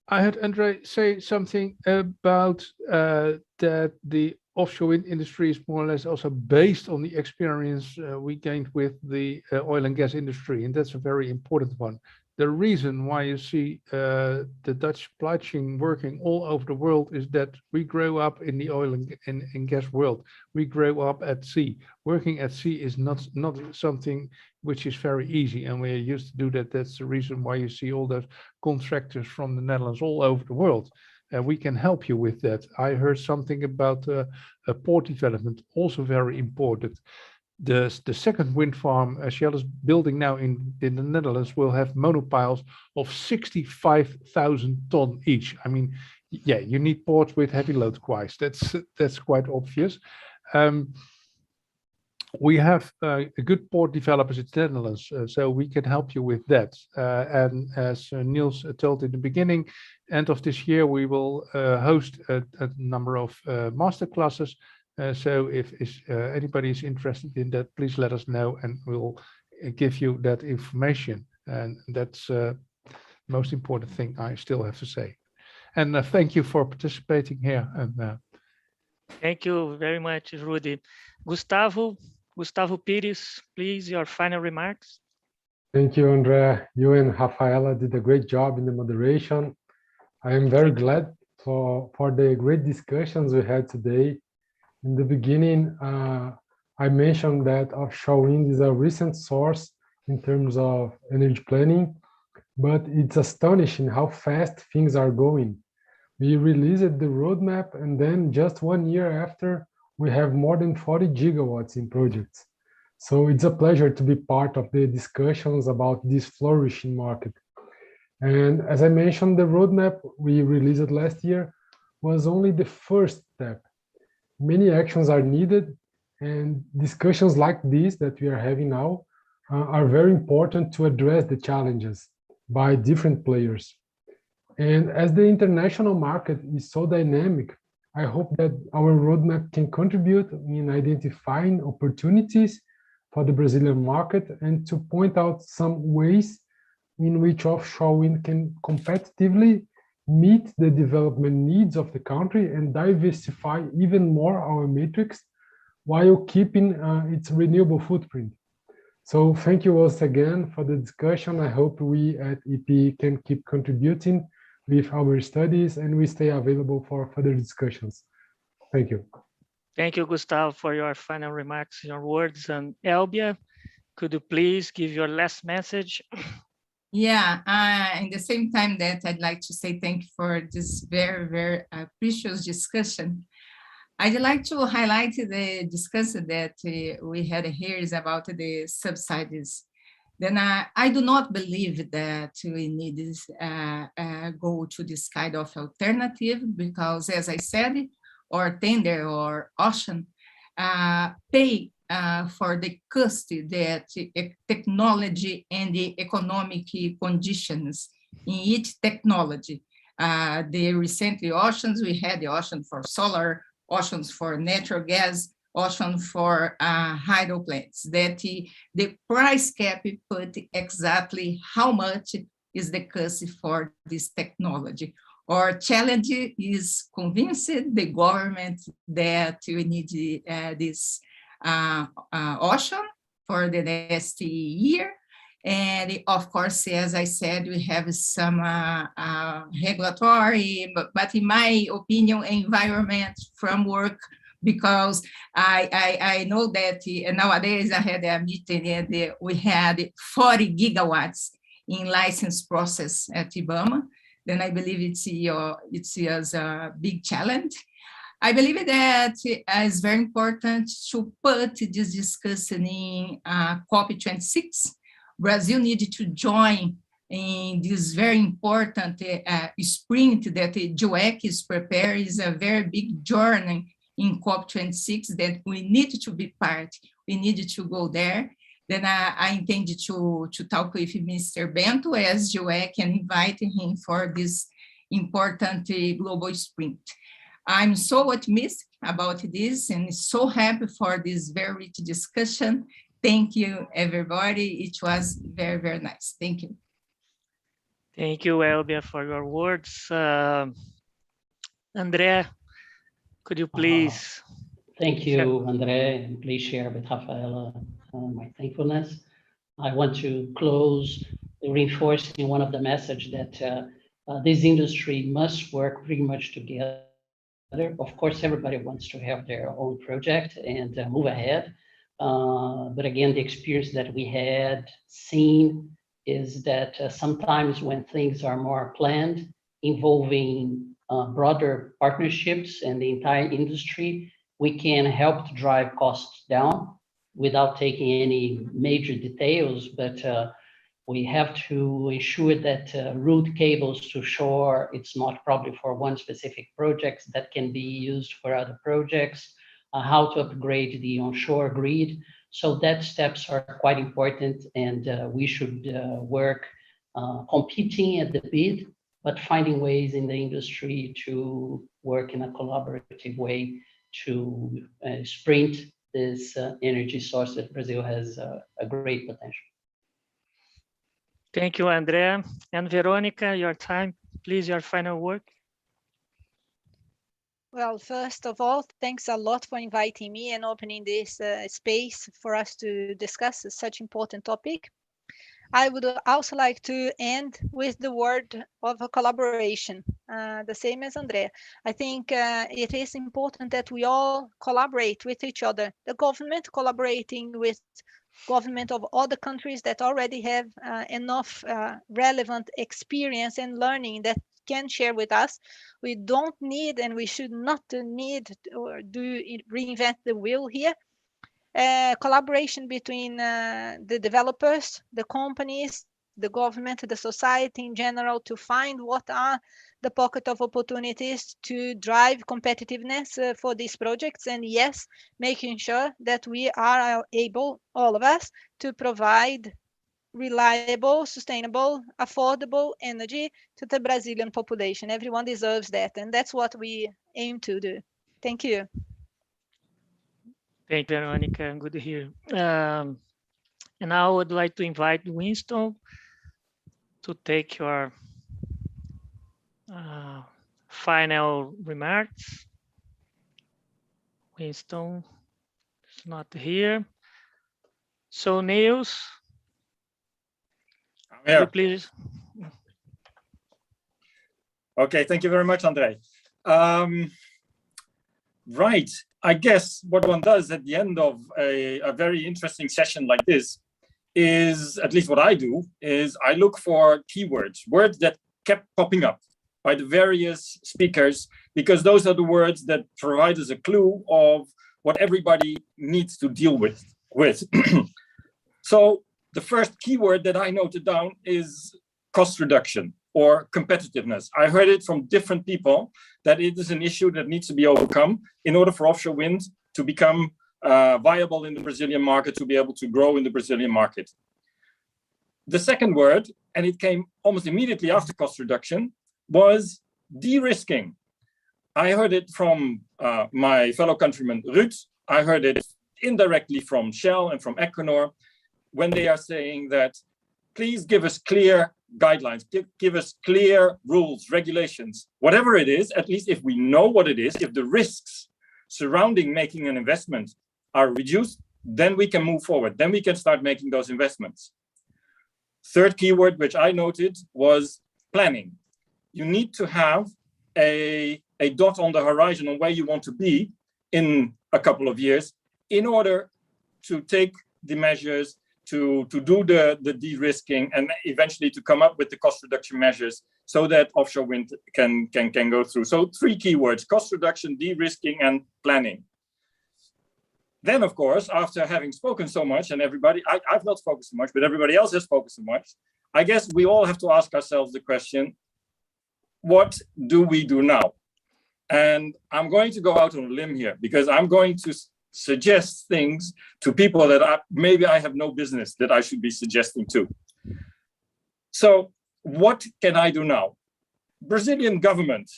I heard Andre say something about that the offshore wind industry is more or less also based on the experience we gained with the oil and gas industry, and that's a very important one. The reason why you see the Dutch supply chain working all over the world is that we grow up in the oil and gas world. We grow up at sea. Working at sea is not something which is very easy, and we're used to do that. That's the reason why you see all those contractors from the Netherlands all over the world. We can help you with that. I heard something about a port development, also very important. The second wind farm Shell is building now in the Netherlands will have monopiles of 65,000 ton each. I mean, yeah, you need ports with heavy load quays. That's quite obvious. We have good port developers in the Netherlands, so we can help you with that. And as Niels told in the beginning, end of this year, we will host a number of master classes. So if anybody is interested in that, please let us know and we'll give you that information. And that's the most important thing I still have to say. And thank you for participating here. And, thank you very much, Rudy. Gustavo Pires, please, your final remarks. Thank you, Andre. You and Rafaela did a great job in the moderation. I am very glad for the great discussions we had today. In the beginning, I mentioned that offshore wind is a recent source in terms of energy planning, but it's astonishing how fast things are going. We released the roadmap, and then just 1 year after, we have more than 40 gigawatts in projects. So it's a pleasure to be part of the discussions about this flourishing market. And as I mentioned, the roadmap we released last year was only the first step. Many actions are needed, and discussions like this that we are having now are very important to address the challenges by different players. And as the international market is so dynamic, I hope that our roadmap can contribute in identifying opportunities for the Brazilian market and to point out some ways in which offshore wind can competitively meet the development needs of the country and diversify even more our matrix while keeping its renewable footprint. So thank you once again for the discussion. I hope we at EP can keep contributing with our studies and we stay available for further discussions. Thank you. Thank you, Gustavo, for your final remarks, your words. And Elbia, could you please give your last message? Yeah, in the same time that I'd like to say thank you for this very, very precious discussion. I'd like to highlight the discussion that we had here is about the subsidies. Then I do not believe that we need this go to this kind of alternative because, as I said, or tender or auction pay for the cost that technology and the economic conditions in each technology. The recently auctions, we had the auction for solar auctions for natural gas, auction for hydro plants, that the price cap put exactly how much is the cost for this technology. Our challenge is convince the government that we need this auction for the next year. And of course, as I said, we have some regulatory, but in my opinion, environment framework, because I know that nowadays I had a meeting and we had 40 gigawatts in license process at IBAMA. Then I believe it's a big challenge. I believe that it's very important to put this discussion in COP26. Brazil needed to join in this very important sprint that the GWEC is preparing. Is a very big journey in COP26 that we need to be part. We need to go there. Then I intend to talk with Mr. Bento as GWEC and invite him for this important global sprint. I'm so optimistic about this and so happy for this very rich discussion. Thank you, everybody. It was very, very nice. Thank you. Thank you, Elbia, for your words. André, could you please? Thank you, André, and please share with Rafaela my thankfulness. I want to close reinforcing one of the message that this industry must work pretty much together. Of course, everybody wants to have their own project and move ahead. But again, the experience that we had seen is that sometimes when things are more planned, involving broader partnerships and the entire industry, we can help to drive costs down without taking any major details, but we have to ensure that route cables to shore, it's not probably for one specific project that can be used for other projects, how to upgrade the onshore grid. So that steps are quite important, and we should work competing at the bid, but finding ways in the industry to work in a collaborative way to sprint this energy source that Brazil has a great potential. Thank you, André. And Veronica, your time, please, your final word. Well, first of all, thanks a lot for inviting me and opening this space for us to discuss such important topic. I would also like to end with the word of a collaboration, the same as André. I think it is important that we all collaborate with each other. The government collaborating with government of other countries that already have enough relevant experience and learning that can share with us. We don't need and we should not need or reinvent the wheel here. Collaboration between the developers, the companies, the government, the society in general to find what are the pocket of opportunities to drive competitiveness for these projects. And yes, making sure that we are able, all of us, to provide reliable, sustainable, affordable energy to the Brazilian population. Everyone deserves that. And that's what we aim to do. Thank you. Thank you, Veronica. Good to hear. And now I would like to invite Winston to take your final remarks. Winston is not here. So Niels, please. Okay, thank you very much, André. Right, I guess what one does at the end of a very interesting session like this is, at least what I do, is I look for keywords, words that kept popping up by the various speakers, because those are the words that provide us a clue of what everybody needs to deal with. So the first keyword that I noted down is cost reduction or competitiveness. I heard it from different people that it is an issue that needs to be overcome in order for offshore wind to become viable in the Brazilian market, to be able to grow in the Brazilian market. The second word, and it came almost immediately after cost reduction, was de-risking. I heard it from my fellow countryman Ruud. I heard it indirectly from Shell and from Equinor when they are saying that, please give us clear guidelines, give us clear rules, regulations, whatever it is, at least if we know what it is, if the risks surrounding making an investment are reduced, then we can move forward. Then we can start making those investments. Third keyword, which I noted, was planning. You need to have a dot on the horizon on where you want to be in a couple of years in order to take the measures to do the de-risking and eventually to come up with the cost reduction measures so that offshore wind can go through. So 3 keywords: cost reduction, de-risking, and planning. Then, of course, after having spoken so much, and everybody, I've not spoken so much, but everybody else has spoken so much, I guess we all have to ask ourselves the question, what do we do now? And I'm going to go out on a limb here because I'm going to suggest things to people that maybe I have no business that I should be suggesting to. So what can I do now? Brazilian government,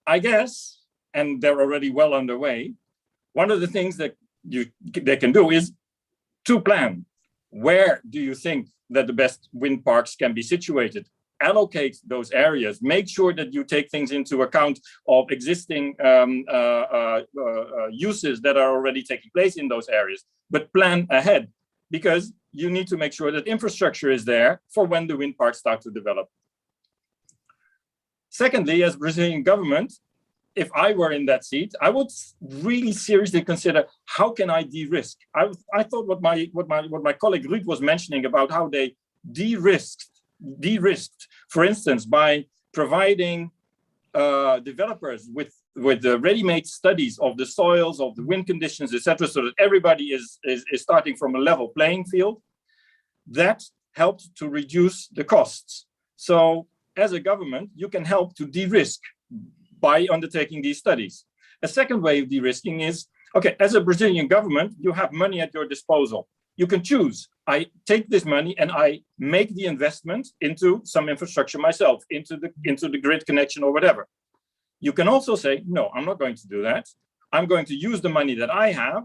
I guess, and they're already well underway, one of the things that they can do is to plan. Where do you think that the best wind parks can be situated? Allocate those areas. Make sure that you take things into account of existing uses that are already taking place in those areas, but plan ahead because you need to make sure that infrastructure is there for when the wind parks start to develop. Secondly, as Brazilian government, if I were in that seat, I would really seriously consider how can I de-risk. I thought what my colleague Ruud was mentioning about how they de-risked, for instance, by providing developers with the ready-made studies of the soils, of the wind conditions, etc., so that everybody is starting from a level playing field. That helped to reduce the costs. So as a government, you can help to de-risk by undertaking these studies. A second way of de-risking is, okay, as a Brazilian government, you have money at your disposal. You can choose. I take this money and I make the investment into some infrastructure myself, into the grid connection or whatever. You can also say, no, I'm not going to do that. I'm going to use the money that I have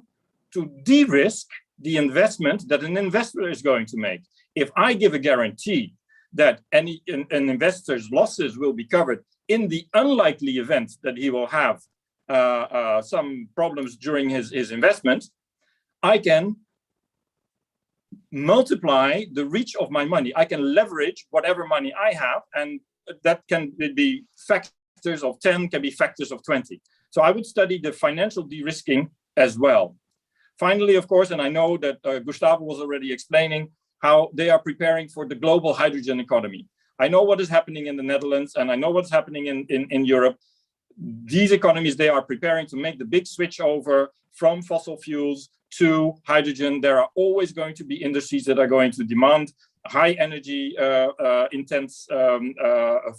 to de-risk the investment that an investor is going to make. If I give a guarantee that an investor's losses will be covered in the unlikely event that he will have some problems during his investment, I can multiply the reach of my money. I can leverage whatever money I have, and that can be factors of 10, can be factors of 20. So I would study the financial de-risking as well. Finally, of course, and I know that Gustavo was already explaining how they are preparing for the global hydrogen economy. I know what is happening in the Netherlands, and I know what's happening in Europe. These economies, they are preparing to make the big switch over from fossil fuels to hydrogen. There are always going to be industries that are going to demand high energy intense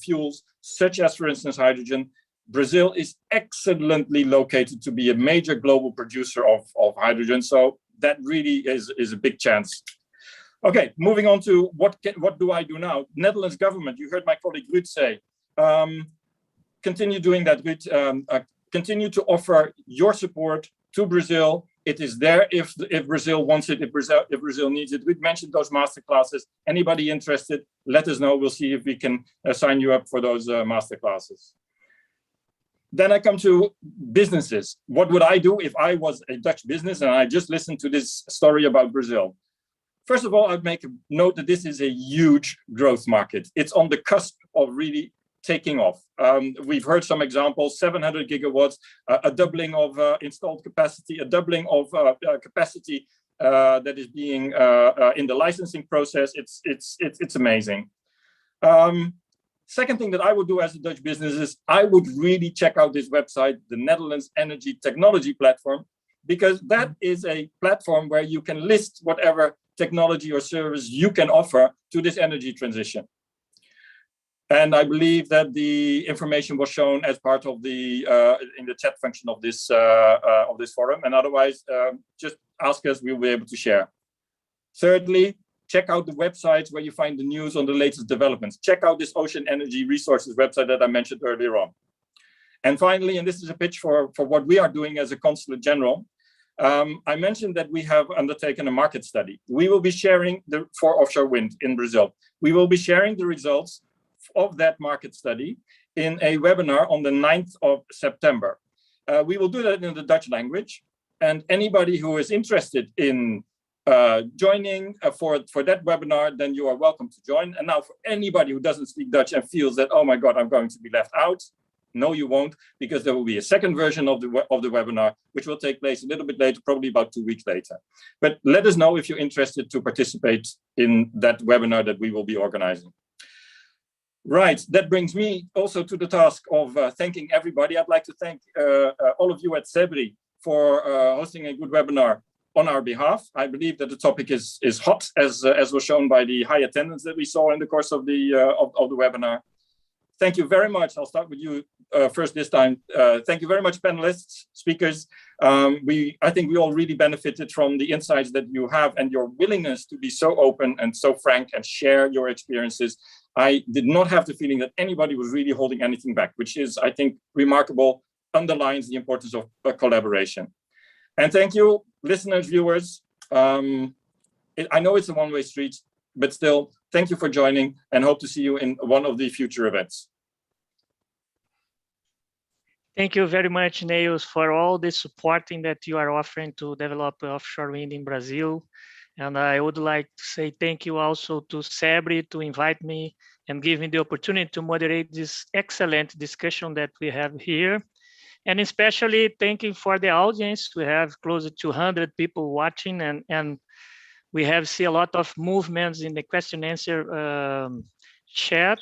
fuels, such as, for instance, hydrogen. Brazil is excellently located to be a major global producer of hydrogen. So that really is a big chance. Okay, moving on to what do I do now? Netherlands government, you heard my colleague Ruud say, continue doing that, Ruud. Continue to offer your support to Brazil. It is there if Brazil wants it, if Brazil needs it. We've mentioned those masterclasses. Anybody interested, let us know. We'll see if we can sign you up for those masterclasses. Then I come to businesses. What would I do if I was a Dutch business and I just listened to this story about Brazil? First of all, I'd make a note that this is a huge growth market. It's on the cusp of really taking off. We've heard some examples, 700 gigawatts, a doubling of installed capacity, a doubling of capacity that is being in the licensing process. It's amazing. Second thing that I would do as a Dutch business is I would really check out this website, the Netherlands Energy Technology Platform, because that is a platform where you can list whatever technology or service you can offer to this energy transition. And I believe that the information was shown as part of the in the chat function of this forum. And otherwise, just ask us; we'll be able to share. Thirdly, check out the websites where you find the news on the latest developments. Check out this Ocean Energy Resources website that I mentioned earlier on. And finally, and this is a pitch for what we are doing as a Consulate General, I mentioned that we have undertaken a market study. We will be sharing for offshore wind in Brazil. We will be sharing the results of that market study in a webinar on the 9th of September. We will do that in the Dutch language, and anybody who is interested in joining for that webinar, then you are welcome to join. And now for anybody who doesn't speak Dutch and feels that, oh my God, I'm going to be left out, no, you won't, because there will be a second version of the webinar, which will take place a little bit later, probably about 2 weeks later. But let us know if you're interested to participate in that webinar that we will be organizing. Right, that brings me also to the task of thanking everybody. I'd like to thank all of you at CEBRI for hosting a good webinar on our behalf. I believe that the topic is hot, as was shown by the high attendance that we saw in the course of the webinar. Thank you very much. I'll start with you first this time. Thank you very much, panelists, speakers. I think we all really benefited from the insights that you have and your willingness to be so open and so frank and share your experiences. I did not have the feeling that anybody was really holding anything back, which is, I think, remarkable, underlines the importance of collaboration. And thank you, listeners, viewers. I know it's a one-way street, but still, thank you for joining and hope to see you in one of the future events. Thank you very much, Niels, for all the supporting that you are offering to develop offshore wind in Brazil. And I would like to say thank you also to CEBRI to invite me and give me the opportunity to moderate this excellent discussion that we have here. And especially thanking for the audience. We have close to 200 people watching, and we have seen a lot of movements in the question answer chat.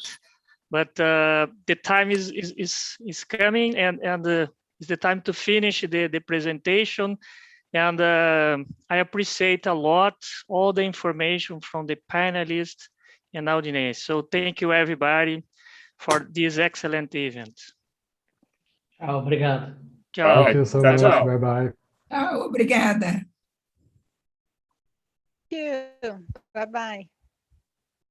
But the time is coming, and it's the time to finish the presentation. And I appreciate a lot all the information from the panelists and audience. So thank you, everybody, for this excellent event. Obrigado. Tchau. Thank you so much. Bye-bye. Obrigada. Thank you. Bye-bye.